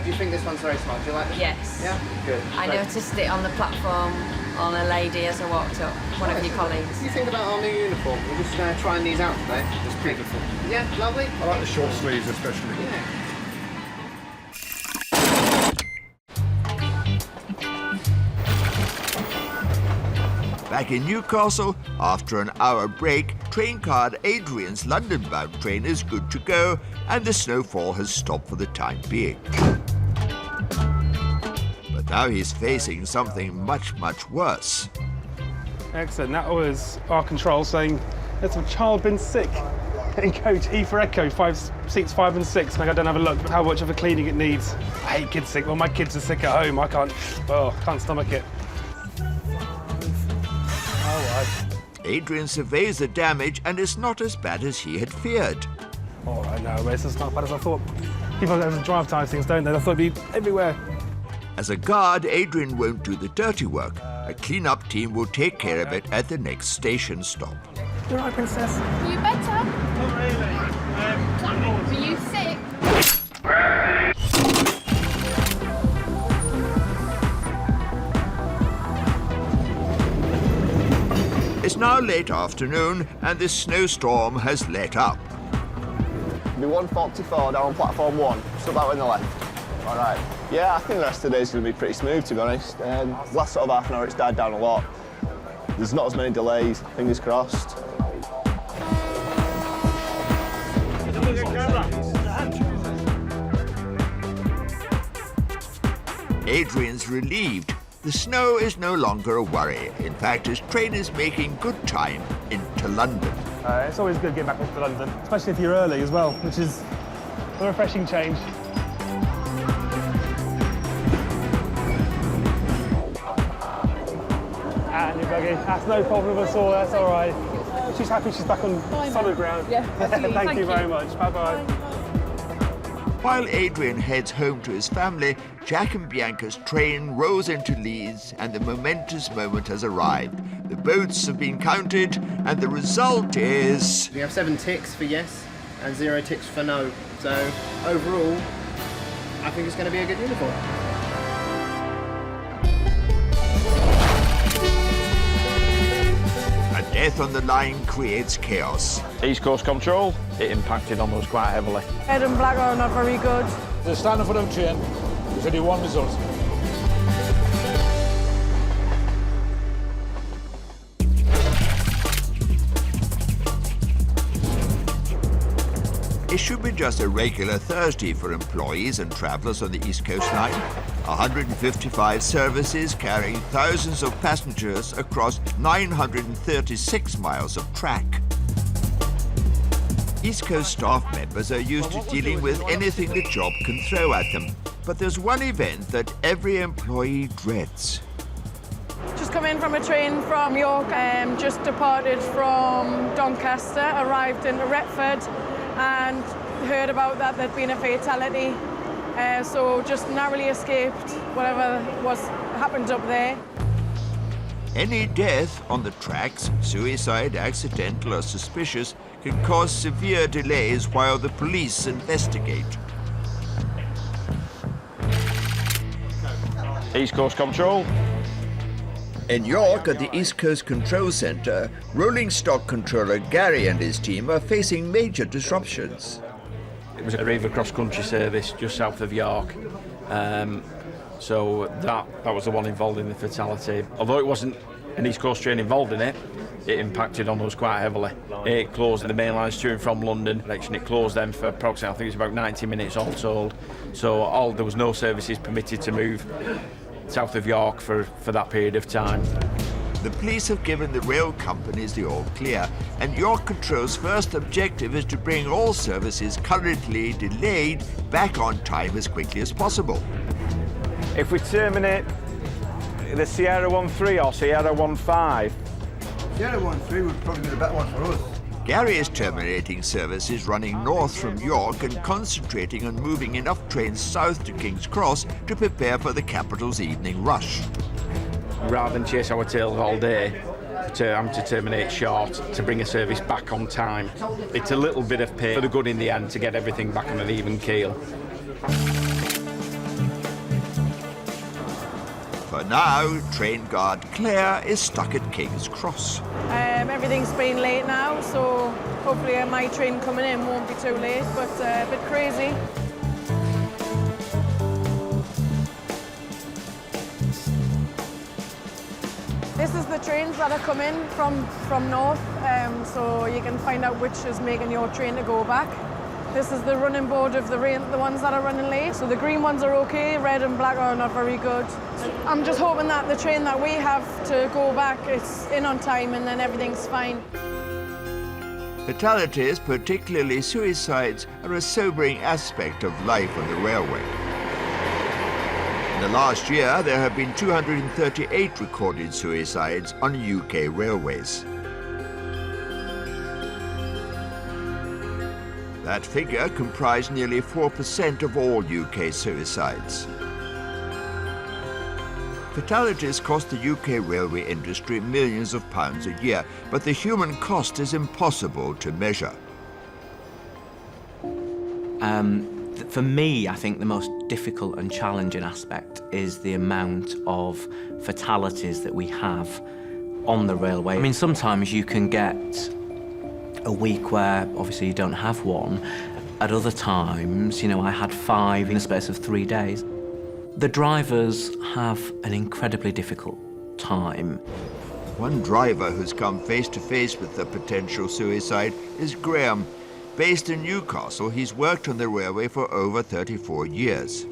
Do you think this one's very smart? Do you like it? Yes. Yeah? Good. I Great. noticed it on the platform on a lady as I walked up, one of your colleagues. What do you think about our new uniform? We're just trying these out today. It's beautiful. Yeah, lovely. I like the short sleeves especially. Yeah. Back in Newcastle, after an hour break, train card Adrian's London-bound train is good to go, and the snowfall has stopped for the time being. But now he's facing something much, much worse. Excellent. That was our control saying there's a child been sick in coach E for Echo, seats 5 and 6. Maybe I don't have a look at how much of a cleaning it needs. I hate kids sick. Well, my kids are sick at home. I can't stomach it. Adrian surveys the damage, and it's not as bad as he had feared. Oh, I know, but it's just not as bad as I thought. People have drive time things, don't they? I thought it'd be everywhere. As a guard, Adrian won't do the dirty work. A clean-up team will take care of it at the next station stop. You're right, Princess. Are you better? Not really. Are you sick? It's now late afternoon, and the snowstorm has let up. Be 144 down on platform 1, just about in the left. All right. Yeah, I think the rest of the day is going to be pretty smooth, to be honest. Last sort of half an hour, it's died down a lot. There's not as many delays, fingers crossed. Adrian's relieved. The snow is no longer a worry. In fact, his train is making good time into London. It's always good getting back into London, especially if you're early as well, which is a refreshing change. And your buggy. That's no problem at all, that's all right. She's happy she's back on solid ground. Yeah, Thank you very much. Bye-bye. While Adrian heads home to his family, Jack and Bianca's train rolls into Leeds, and the momentous moment has arrived. The boats have been counted, and the result is... We have 7 ticks for yes and 0 ticks for no. So overall, I think it's going to be a good uniform. A death on the line creates chaos. East Coast Control, it impacted on us quite heavily. Ed and Black are not very good. The standing for them train, there's only one result. It should be just a regular Thursday for employees and travellers on the East Coast Line. 155 services carrying thousands of passengers across 936 miles of track. East Coast staff members are used to dealing with anything the job can throw at them. But there's one event that every employee dreads. Just come in from a train from York, just departed from Doncaster, arrived in Retford and heard about that there'd been a fatality. So just narrowly escaped whatever happened up there. Any death on the tracks, suicide, accidental or suspicious, can cause severe delays while the police investigate. East Coast Control. In York, at the East Coast Control Centre, rolling stock controller Gary and his team are facing major disruptions. It was a River cross-country service just south of York. So that was the one involved in the fatality. Although it wasn't an East Coast train involved in it, it impacted on us quite heavily. It closed the main lines to and from London. It closed them for approximately, I think it was about 90 minutes all told. So there was no services permitted to move south of York for that period of time. The police have given the rail companies the all clear, and York Control's first objective is to bring all services currently delayed back on time as quickly as possible. If we terminate the Sierra 13 or Sierra 15, Sierra 13 would probably be the better one for us. Gary is terminating services running north from York and concentrating on moving enough trains south to King's Cross to prepare for the capital's evening rush. Rather than chase our tails all day, I'm to terminate short to bring a service back on time. It's a little bit of pay for the good in the end to get everything back on an even keel. For now, train guard Claire is stuck at King's Cross. Everything's been late now, so hopefully my train coming in won't be too late, but a bit crazy. This is the trains that are coming from north, so you can find out which is making your train to go back. This is the running board of the ones that are running late. So the green ones are okay, red and black are not very good. I'm just hoping that the train that we have to go back is in on time and then everything's fine. Fatalities, particularly suicides, are a sobering aspect of life on the railway. In the last year, there have been 238 recorded suicides on UK railways. That figure comprised nearly 4% of all UK suicides. Fatalities cost the UK railway industry millions of pounds a year, but the human cost is impossible to measure. For me, I think the most difficult and challenging aspect is the amount of fatalities that we have on the railway. I mean, sometimes you can get a week where obviously you don't have one. At other times, you know, I had 5 in the space of 3 days. The drivers have an incredibly difficult time. One driver who's come face to face with the potential suicide is Graham. Based in Newcastle, he's worked on the railway for over 34 years.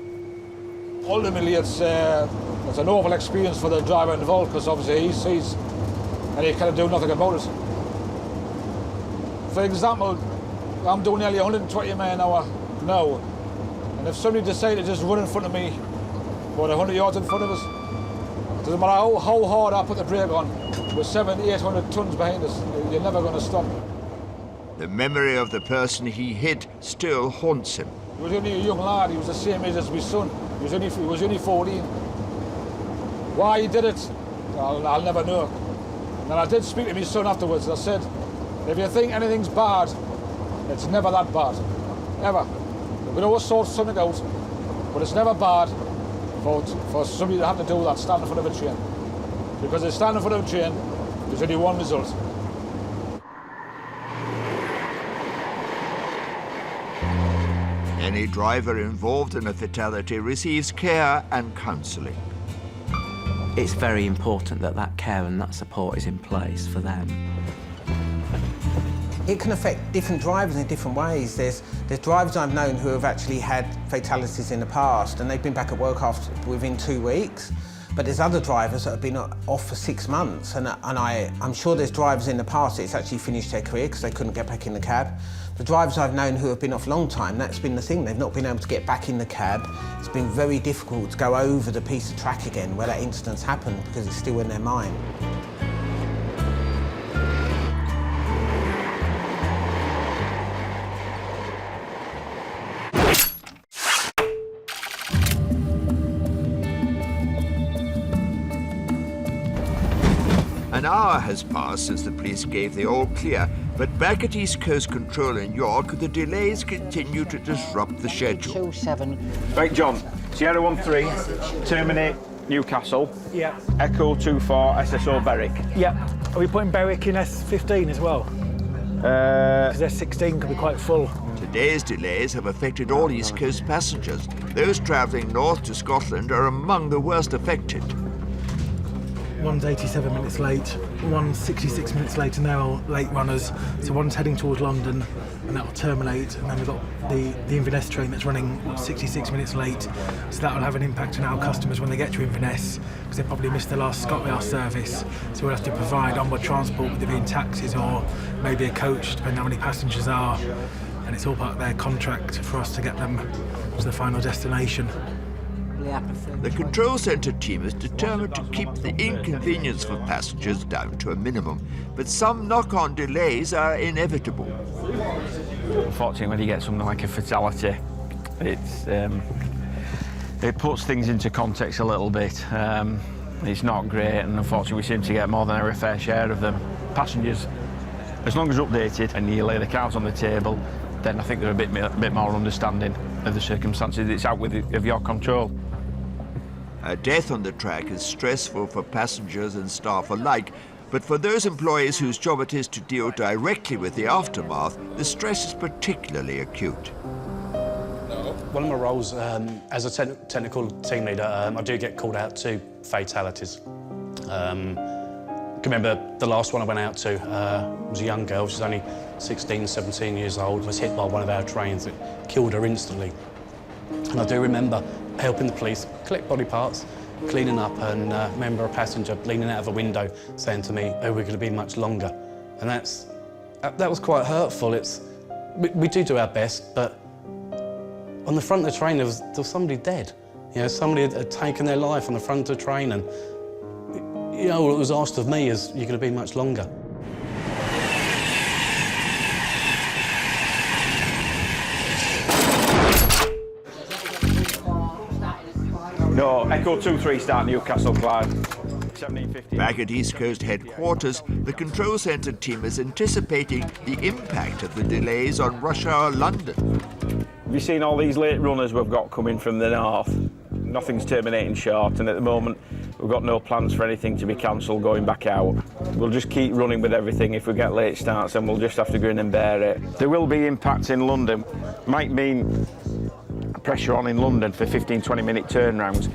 Ultimately, it's an awful experience for the driver involved because obviously he sees and he can't do nothing about it. For example, I'm doing nearly 120 miles an hour now, and if somebody decided to just run in front of me, about 100 yards in front of us, it doesn't matter how hard I put the brake on, with 700-800 tons behind us, you're never going to stop. The memory of the person he hit still haunts him. He was only a young lad, he was the same age as my son. He was only 14. Why he did it, I'll never know. And I did speak to my son afterwards. I said, if you think anything's bad, it's never that bad. Ever. We can always sort something out, but it's never bad for somebody to have to do that, stand in front of a train. Because if stand in front of a train, there's only one result. Any driver involved in a fatality receives care and counselling. It's very important that that care and that support is in place for them. It can affect different drivers in different ways. There's drivers I've known who have actually had fatalities in the past and they've been back at work within 2 weeks. But there's other drivers that have been off for 6 months, and I'm sure there's drivers in the past that's actually finished their career because they couldn't get back in the cab. The drivers I've known who have been off a long time, that's been the thing, they've not been able to get back in the cab. It's been very difficult to go over the piece of track again where that incident's happened because it's still in their mind. An hour has passed since the police gave the all clear, but back at East Coast Control in York, the delays continue to disrupt the schedule. Right, John, Sierra 13, terminate Newcastle. Yeah. Echo 24, SSO Berwick. Yeah. Are we putting Berwick in S15 as well? Because S16 could be quite full. Today's delays have affected all East Coast passengers. Those travelling north to Scotland are among the worst affected. One's 87 minutes late, one's 66 minutes late, and they're all late runners. So one's heading towards London, and that'll terminate. And then we've got the Inverness train that's running 66 minutes late. So that'll have an impact on our customers when they get to Inverness, because they probably missed the last ScotRail service. So we'll have to provide onward transport, whether it be in taxis or maybe a coach, depending on how many passengers are. And it's all part of their contract for us to get them to the final destination. The control centre team is determined to keep the inconvenience for passengers down to a minimum, but some knock-on delays are inevitable. Unfortunately, when you get something like a fatality, it puts things into context a little bit. It's not great, and unfortunately we seem to get more than our fair share of them. Passengers, as long as updated and you lay the cards on the table, then I think they're a bit more understanding of the circumstances. It's out of your control. A death on the track is stressful for passengers and staff alike, but for those employees whose job it is to deal directly with the aftermath, the stress is particularly acute. One of my roles as a technical team leader, I do get called out to fatalities. can remember the last one I went out to was a young girl. She was only 16, 17 years old, was hit by one of our trains that killed her instantly. And I do remember helping the police collect body parts, cleaning up, and remember a passenger leaning out of a window saying to me, "Oh, we're going to be much longer." And that was quite hurtful. We do our best, but on the front of the train there was somebody dead. You know, somebody had taken their life on the front of the train, and you know, what was asked of me is, "You're going to be much longer." No, Echo 2-3 start Newcastle, Clyde. 1750. Back at East Coast headquarters, the control centre team is anticipating the impact of the delays on rush hour London. Have you seen all these late runners we've got coming from the north? Nothing's terminating short, and at the moment we've got no plans for anything to be cancelled going back out. We'll just keep running with everything. If we get late starts, then we'll just have to grin and bear it. There will be impacts in London. Might mean pressure on in London for 15-20 minute turnarounds.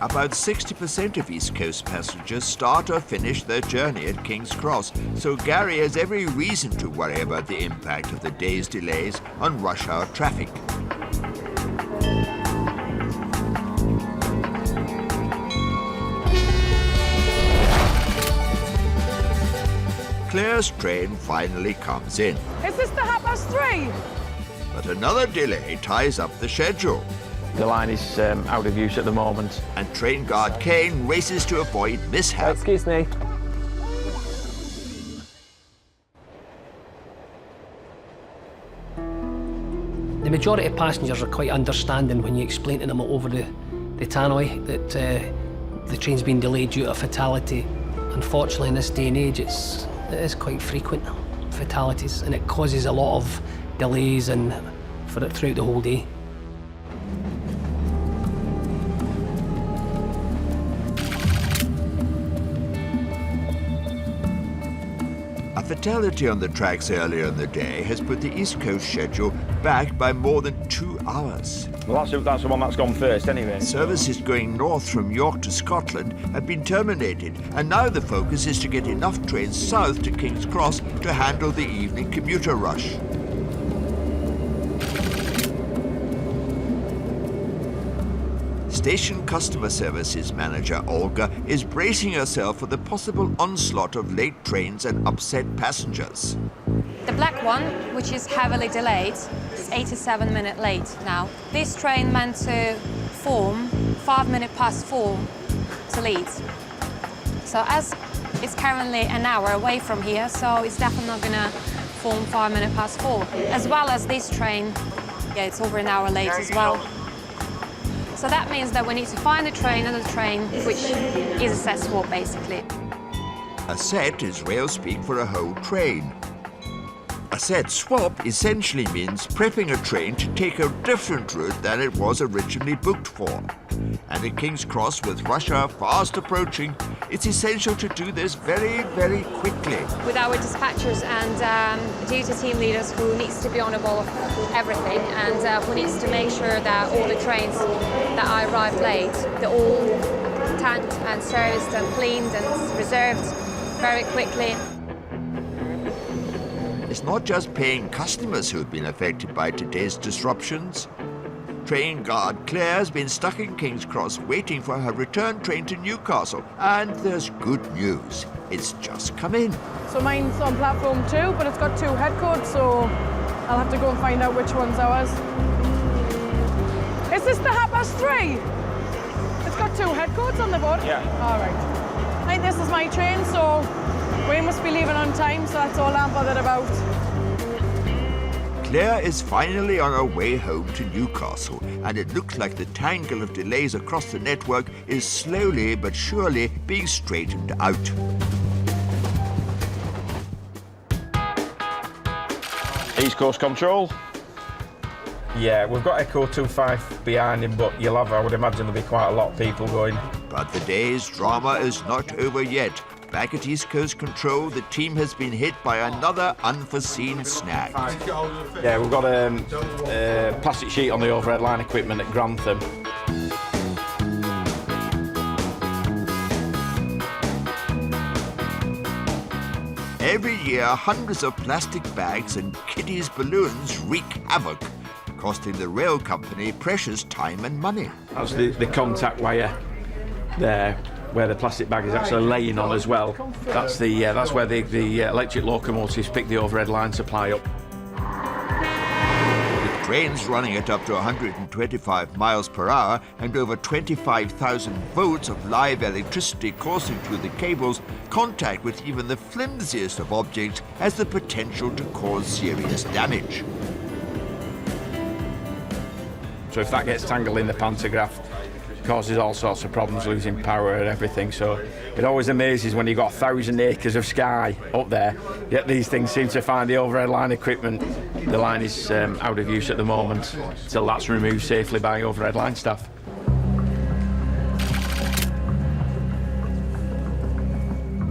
About 60% of East Coast passengers start or finish their journey at King's Cross, so Gary has every reason to worry about the impact of the day's delays on rush hour traffic. Claire's train finally comes in. Is this the 3:30? But another delay ties up the schedule. The line is out of use at the moment. And train guard Kane races to avoid mishap. Excuse me. The majority of passengers are quite understanding when you explain to them over the tannoy that the train's been delayed due to a fatality. Unfortunately, in this day and age, it is quite frequent, fatalities, and it causes a lot of delays and throughout the whole day. A fatality on the tracks earlier in the day has put the East Coast schedule back by more than 2 hours. Well, that's the one that's gone first anyway. Services going north from York to Scotland have been terminated, and now the focus is to get enough trains south to King's Cross to handle the evening commuter rush. Station Customer Services Manager Olga is bracing herself for the possible onslaught of late trains and upset passengers. The black one, which is heavily delayed, is 87 minutes late now. This train meant to form 5 minutes past 4 to Leeds. So as it's currently an hour away from here, so it's definitely not gonna form 5 minutes past 4. As well as this train, yeah, it's over an hour late as well. So that means that we need to find another train, which is a set swap, basically. A set is rail speak for a whole train. A set swap essentially means prepping a train to take a different route than it was originally booked for. And at King's Cross, with rush hour fast approaching, it's essential to do this very, very quickly. With our dispatchers and duty team leaders who needs to be on the ball of everything and who needs to make sure that all the trains that arrive late, they're all tanked and serviced and cleaned and reserved very quickly. It's not just paying customers who've been affected by today's disruptions. Train guard Claire's been stuck in King's Cross waiting for her return train to Newcastle. And there's good news. It's just come in. So mine's on platform 2, but it's got 2 head codes, so I'll have to go and find out which one's ours. Is this the 3:30? It's got 2 head codes on the board? Yeah. All right. I think this is my train, so we must be leaving on time, so that's all I'm bothered about. Claire is finally on her way home to Newcastle, and it looks like the tangle of delays across the network is slowly but surely being straightened out. East Coast Control. Yeah, we've got Echo 25 behind him, but you'll have, I would imagine, there'll be quite a lot of people going. But the day's drama is not over yet. Back at East Coast Control, the team has been hit by another unforeseen snag. Yeah, we've got a plastic sheet on the overhead line equipment at Grantham. year, hundreds of plastic bags and kiddies' balloons wreak havoc, costing the rail company precious time and money. That's the contact wire there, where the plastic bag is actually laying on as well. That's where the electric locomotives pick the overhead line supply up. With trains running at up to 125 miles per hour and over 25,000 volts of live electricity coursing through the cables, contact with even the flimsiest of objects has the potential to cause serious damage. So if that gets tangled in the pantograph, it causes all sorts of problems, losing power and everything. So it always amazes when you've got 1,000 acres of sky up there, yet these things seem to find the overhead line equipment. The line is out of use at the moment until that's removed safely by overhead line staff.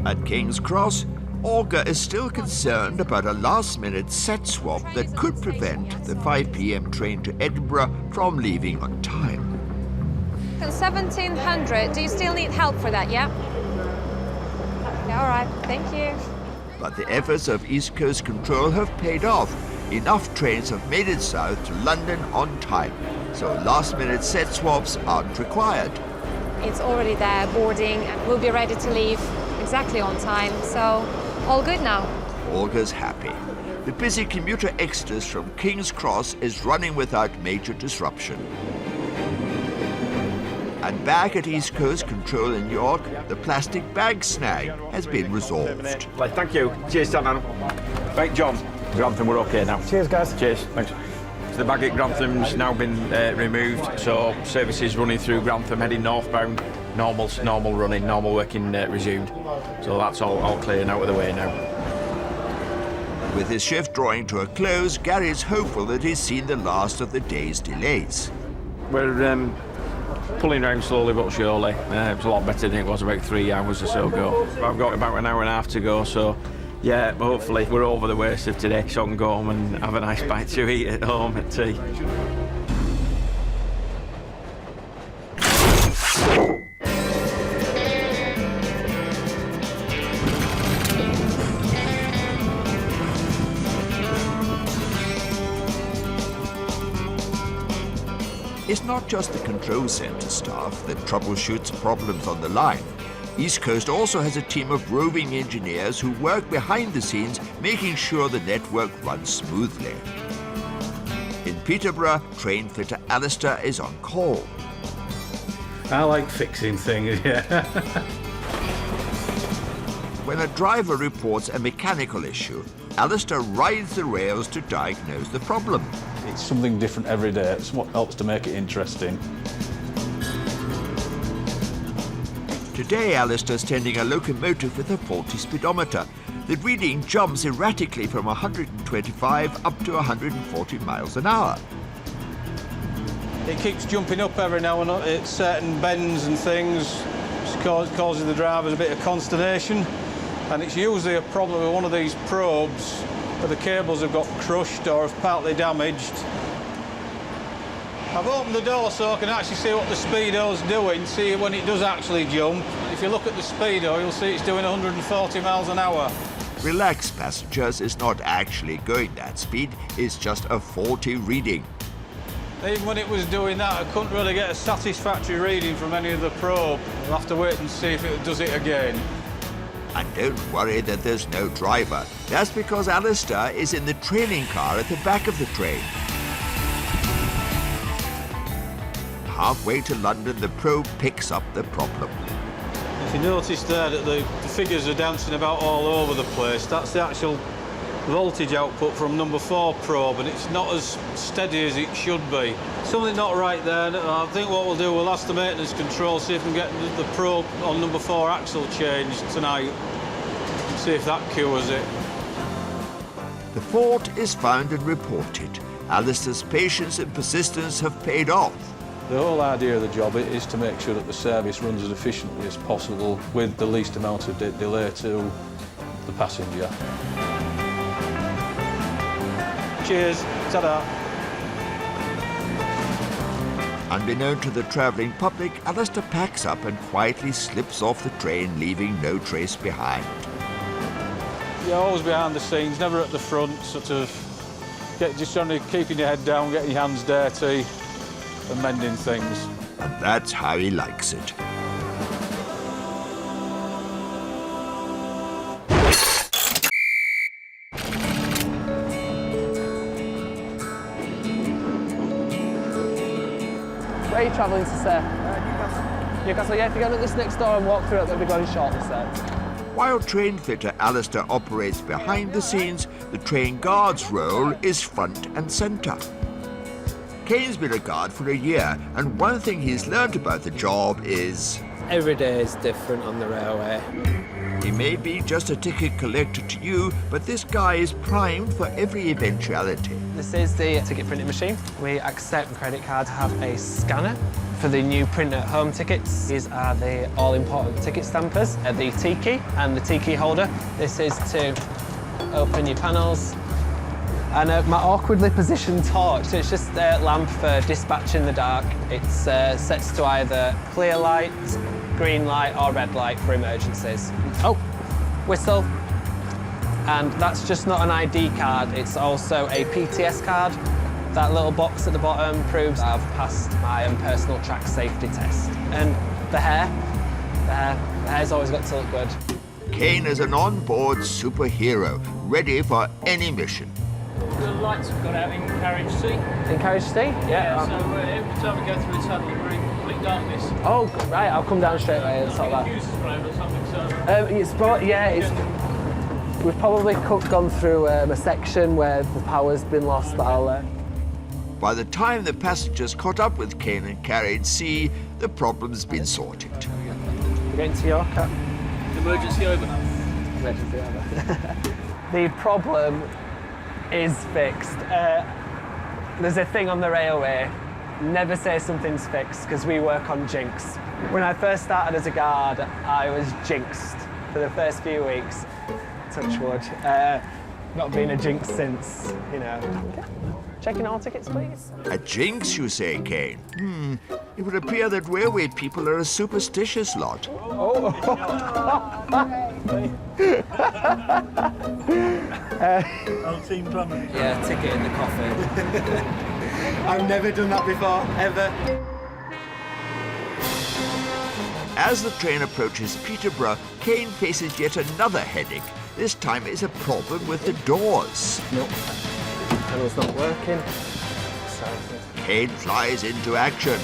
At King's Cross, Olga is still concerned about a last-minute set swap that could prevent the 5 p.m. train to Edinburgh from leaving on time. 1700, do you still need help for that, yeah? Yeah, all right, thank you. But the efforts of East Coast Control have paid off. Enough trains have made it south to London on time, so last-minute set swaps aren't required. It's already there, boarding, and we'll be ready to leave exactly on time, so all good now. Olga's happy. The busy commuter exodus from King's Cross is running without major disruption. And back at East Coast Control in York, the plastic bag snag has been resolved. Thank you. Cheers, Dan. Right, John. Grantham, we're okay now. Cheers, guys. Cheers. Thanks. So the bag at Grantham's now been removed, so services running through Grantham heading northbound. Normal running, normal working resumed. So that's all clear and out of the way now. With his shift drawing to a close, Gary's hopeful that he's seen the last of the day's delays. We're pulling round slowly but surely. It was a lot better than it was about 3 hours or so ago. I've got about an hour and a half to go, so yeah, hopefully we're over the worst of today, so I can go home and have a nice bite to eat at home at tea. It's not just the control centre staff that troubleshoots problems on the line. East Coast also has a team of roving engineers who work behind the scenes, making sure the network runs smoothly. In Peterborough, train fitter Alistair is on call. I like fixing things, yeah. When a driver reports a mechanical issue, Alistair rides the rails to diagnose the problem. It's something different every day. It's what helps to make it interesting. Today, Alistair's tending a locomotive with a faulty speedometer. The reading jumps erratically from 125 up to 140 miles an hour. It keeps jumping up every now and then at certain bends and things. It causes the drivers a bit of consternation. And it's usually a problem with one of these probes where the cables have got crushed or have partly damaged. I've opened the door so I can actually see what the speedo's doing, see when it does actually jump. If you look at the speedo, you'll see it's doing 140 miles an hour. Relax, passengers, it's not actually going that speed, it's just a faulty reading. Even when it was doing that, I couldn't really get a satisfactory reading from any of the probe. I'll have to wait and see if it does it again. And don't worry that there's no driver. That's because Alistair is in the training car at the back of the train. Halfway to London, the probe picks up the problem. If you notice there that the figures are dancing about all over the place, that's the actual voltage output from number 4 probe, and it's not as steady as it should be. Something not right there. I think what we'll do, we'll ask the maintenance control, see if we can get the probe on number 4 axle changed tonight, see if that cures it. The fault is found and reported. Alistair's patience and persistence have paid off. The whole idea of the job is to make sure that the service runs as efficiently as possible with the least amount of delay to the passenger. Cheers. Ta-da. Unbeknown to the travelling public, Alistair packs up and quietly slips off the train, leaving no trace behind. You're always behind the scenes, never at the front, sort of just trying to keeping your head down, getting your hands dirty and mending things. And that's how he likes it. Where are you travelling to, sir? Newcastle. Newcastle, yeah, if you go to this next door and walk through it, they'll be going shortly, sir. While train fitter Alistair operates behind the scenes, the train guard's role is front and centre. Kane's been a guard for a year, and one thing he's learnt about the job is... Every day is different on the railway. He may be just a ticket collector to you, but this guy is primed for every eventuality. This is the ticket printing machine. We accept credit cards, have a scanner for the new print at home tickets. These are the all-important ticket stampers, the T-key and the T-key holder. This is to open your panels. And my awkwardly positioned torch, so it's just a lamp for dispatch in the dark. It sets to either clear light, green light or red light for emergencies. Oh, whistle. And that's just not an ID card, it's also a PTS card. That little box at the bottom proves I've passed my own personal track safety test. And the hair's always got to look good. Kane is an on-board superhero, ready for any mission. The lights have gone out in carriage C. In carriage C? Yeah, so every time we go through the tunnel, we're in complete darkness. Oh, right, I'll come down straight away and sort that. Fuses blown or something, so... We've probably gone through a section where the power's been lost, but I'll... By the time the passengers caught up with Kane and carried C, the problem's been sorted. We're getting to York. Emergency over. Emergency over. The problem is fixed. There's a thing on the railway, never say something's fixed, because we work on jinx. When I first started as a guard, I was jinxed for the first few weeks. Touch wood. Not been a jinx since, you know. Checking all tickets, please. A jinx, you say, Kane? It would appear that railway people are a superstitious lot. Oh. Old team plumbing. Yeah, ticket in the coffin. I've never done that before, ever. As the train approaches Peterborough, Kane faces yet another headache. This time it's a problem with the doors. Nope. Panel's not working. Kane flies into action.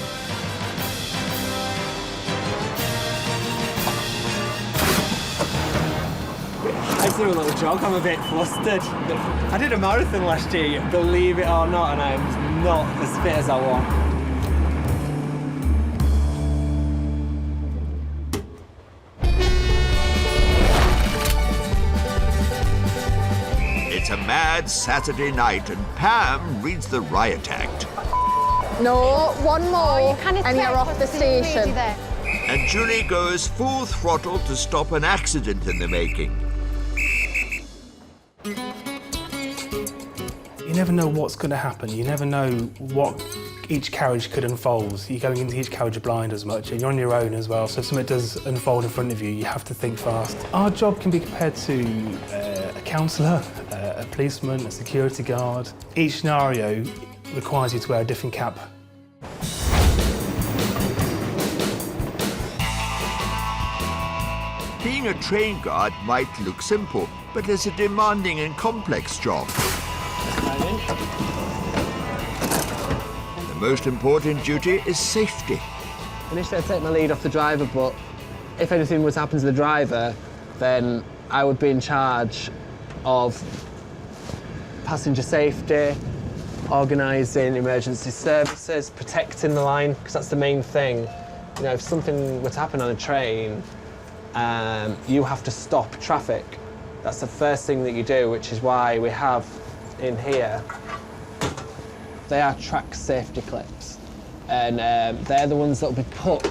I just do a little jog, I'm a bit flustered. I did a marathon last year, believe it or not, and I'm not as fit as I want. It's a mad Saturday night and Pam reads the riot act. No, one more and you're off the station. And Julie goes full throttle to stop an accident in the making. You never know what's going to happen. You never know what each carriage could unfold. You're going into each carriage blind as much, and you're on your own as well. So if something does unfold in front of you, you have to think fast. Our job can be compared to a counsellor, a policeman, a security guard. Each scenario requires you to wear a different cap. Being a train guard might look simple, but it's a demanding and complex job. The most important duty is safety. Initially, I'd take my lead off the driver, but if anything was to happen to the driver, then I would be in charge of passenger safety, organising emergency services, protecting the line, because that's the main thing. You know, if something were to happen on a train, you have to stop traffic. That's the first thing that you do, which is why we have in here, they are track safety clips. And they're the ones that will be put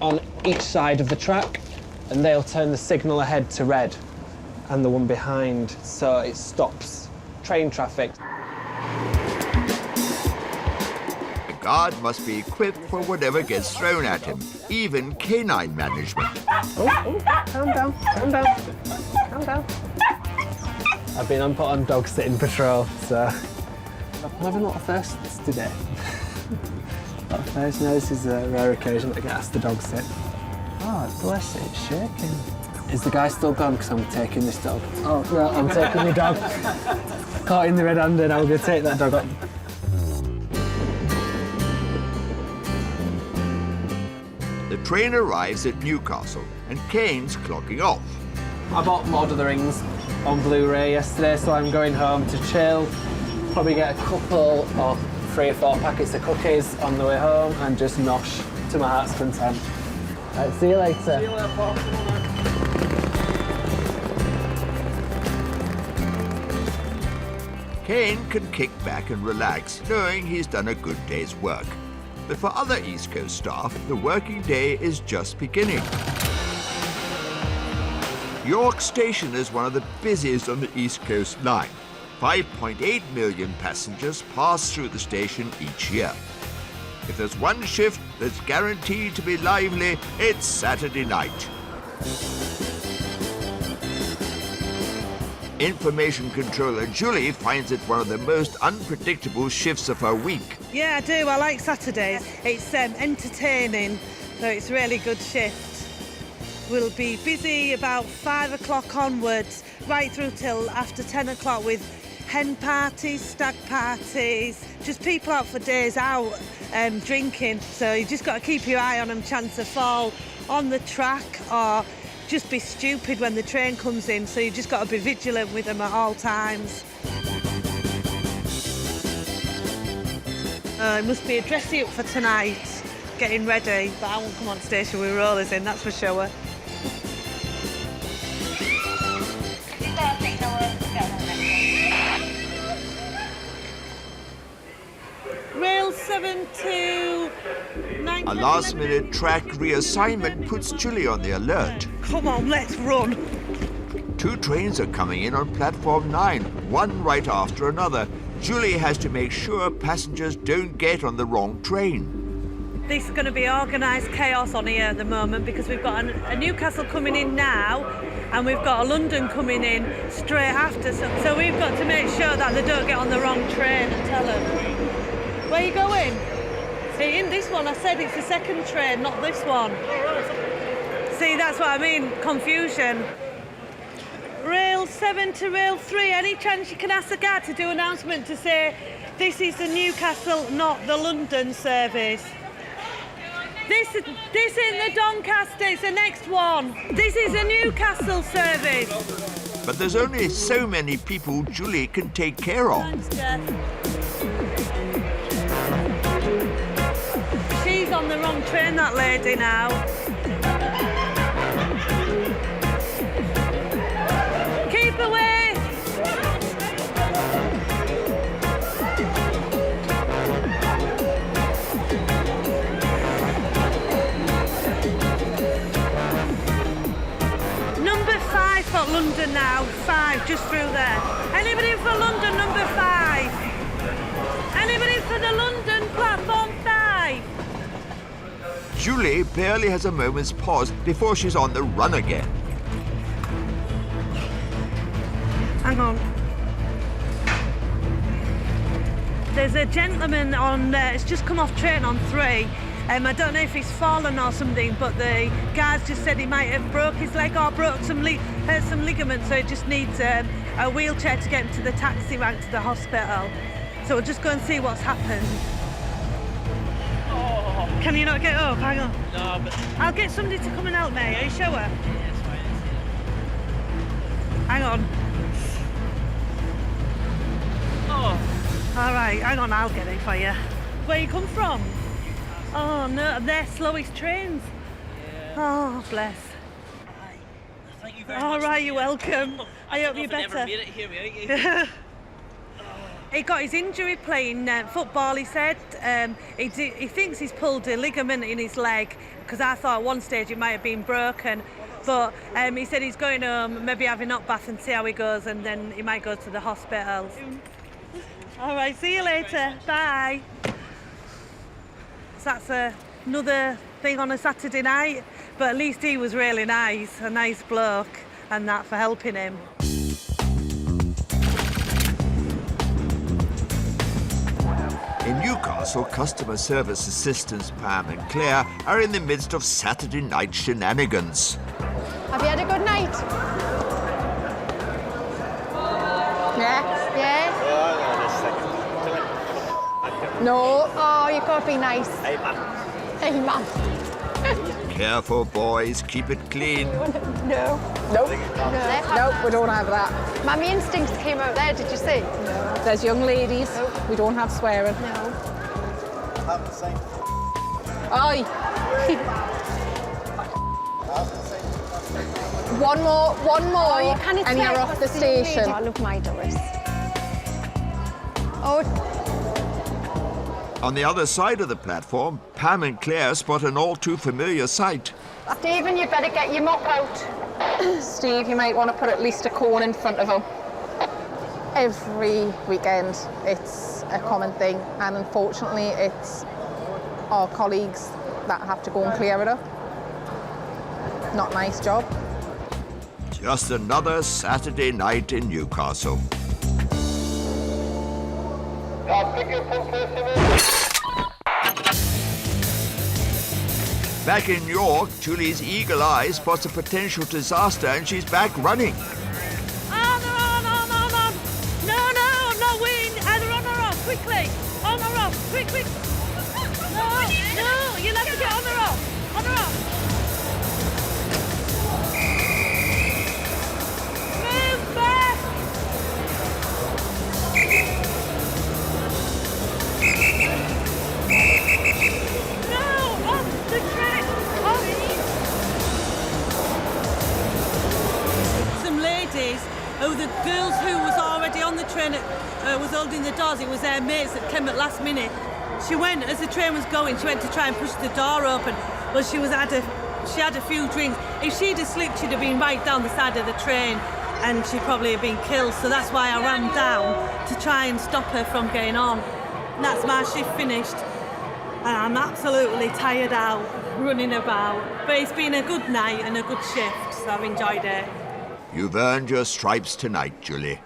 on each side of the track, and they'll turn the signal ahead to red and the one behind, so it stops train traffic. A guard must be equipped for whatever gets thrown at him, even canine management. Oh, calm down, calm down. Calm calm down. I've been put on dog sitting patrol, so I'm having a lot of firsts today. A lot of firsts. Now this is a rare occasion that I get asked to dog sit. Oh, bless it, it's shaking. Is the guy still gone? Because I'm taking this dog. Oh, no, I'm taking the dog. Caught in the red-handed, I'm going to take that dog up. The train arrives at Newcastle and Kane's clocking off. I bought Lord of the Rings on Blu-ray yesterday, so I'm going home to chill. Probably get a couple or 3 or 4 packets of cookies on the way home and just nosh to my heart's content. Right, see you later. See you later, Paul. Kane can kick back and relax, knowing he's done a good day's work. But for other East Coast staff, the working day is just beginning. York Station is one of the busiest on the East Coast line. 5.8 million passengers pass through the station each year. If there's one shift that's guaranteed to be lively, it's Saturday night. Information controller Julie finds it one of the most unpredictable shifts of her week. Yeah, I do. I like Saturdays. It's entertaining, so it's a really good shift. We'll be busy about 5 o'clock onwards, right through till after 10 o'clock with hen parties, stag parties, just people out for days out drinking. So you just got to keep your eye on them, chance of fall on the track or just be stupid when the train comes in. So you just got to be vigilant with them at all times. It must be a dressy up for tonight, getting ready, but I won't come on station with rollers in, that's for sure. Rail 7 to 9. A last-minute track reassignment puts Julie on the alert. Come on, let's run. 2 trains are coming in on platform 9, one right after another. Julie has to make sure passengers don't get on the wrong train. This is going to be organised chaos on here at the moment because we've got a Newcastle coming in now and we've got a London coming in straight after. So we've got to make sure that they don't get on the wrong train and tell them. Where are you going? See, in this one I said it's the second train, not this one. See, that's what I mean, confusion. Rail 7 to Rail 3, any chance you can ask the guard to do an announcement to say this is the Newcastle, not the London service? This isn't the Doncaster, it's the next one. This is a Newcastle service. But there's only so many people Julie can take care of. Thanks, Jeff. She's on the wrong train, that lady, now. Keep away! Number 5 for London now. 5, just through there. Anybody for London, number 5? Anybody for the London platform 5? Julie barely has a moment's pause before she's on the run again. Hang on. There's a gentleman on there, it's just come off train on 3. I don't know if he's fallen or something, but the guards just said he might have broke his leg or hurt some ligaments, so he just needs a wheelchair to get him to the taxi rank to the hospital. So we'll just go and see what's happened. Oh. Can you not get up? Hang on. No, but... I'll get somebody to come and help me. Are you sure? Yeah, it's fine. Hang on. Oh. All right, hang on, I'll get it for you. Where you come from? Oh no, they're slowest trains. Yeah. Oh, bless. Thank you very much. All right, you're welcome. I hope you're better. Never made it here, mate. He got his injury playing football, he said. He thinks he's pulled a ligament in his leg, because I thought at one stage it might have been broken. But he said he's going home, maybe have a hot bath and see how he goes, and then he might go to the hospital. All right, see you later. Bye. So that's another thing on a Saturday night, but at least he was really nice, a nice bloke. and that for helping him. In Newcastle, customer service assistants Pam and Claire are in the midst of Saturday night shenanigans. Have you had a good night? Yeah? Yeah? No. Oh, you got to be nice. Hey, man. Hey, man. Careful, boys. Keep it clean. No. Nope. No, we don't have that. Mummy instincts came out there, did you see? No. There's young ladies. Nope. We don't have swearing. No. Oi. One more, Oh, you can't and you're off the station. I love my Doris. Oh. On the other side of the platform, Pam and Claire spot an all too familiar sight. Stephen, you better get your mop out. Steve, you might want to put at least a cone in front of him. Every weekend, it's a common thing, and unfortunately, it's our colleagues that have to go and clear it up. Not a nice job. Just another Saturday night in Newcastle. Back in York, Julie's eagle eye spots a potential disaster and she's back running. On! No, I'm not winning. Either on or off, quickly. On or off, quick. No, you'll have to get on or off. On or off. Move back. No, off the track. Off. Some ladies, the girls who was already on the train, was holding the doors. It was their mates that came at last minute. She went, as the train was going, she went to try and push the door open. Well, she had a few drinks. If she'd have slipped, she'd have been right down the side of the train and she'd probably have been killed. So that's why I ran down to try and stop her from getting on. And that's my shift finished. And I'm absolutely tired out, running about. But it's been a good night and a good shift, so I've enjoyed it. You've earned your stripes tonight, Julie.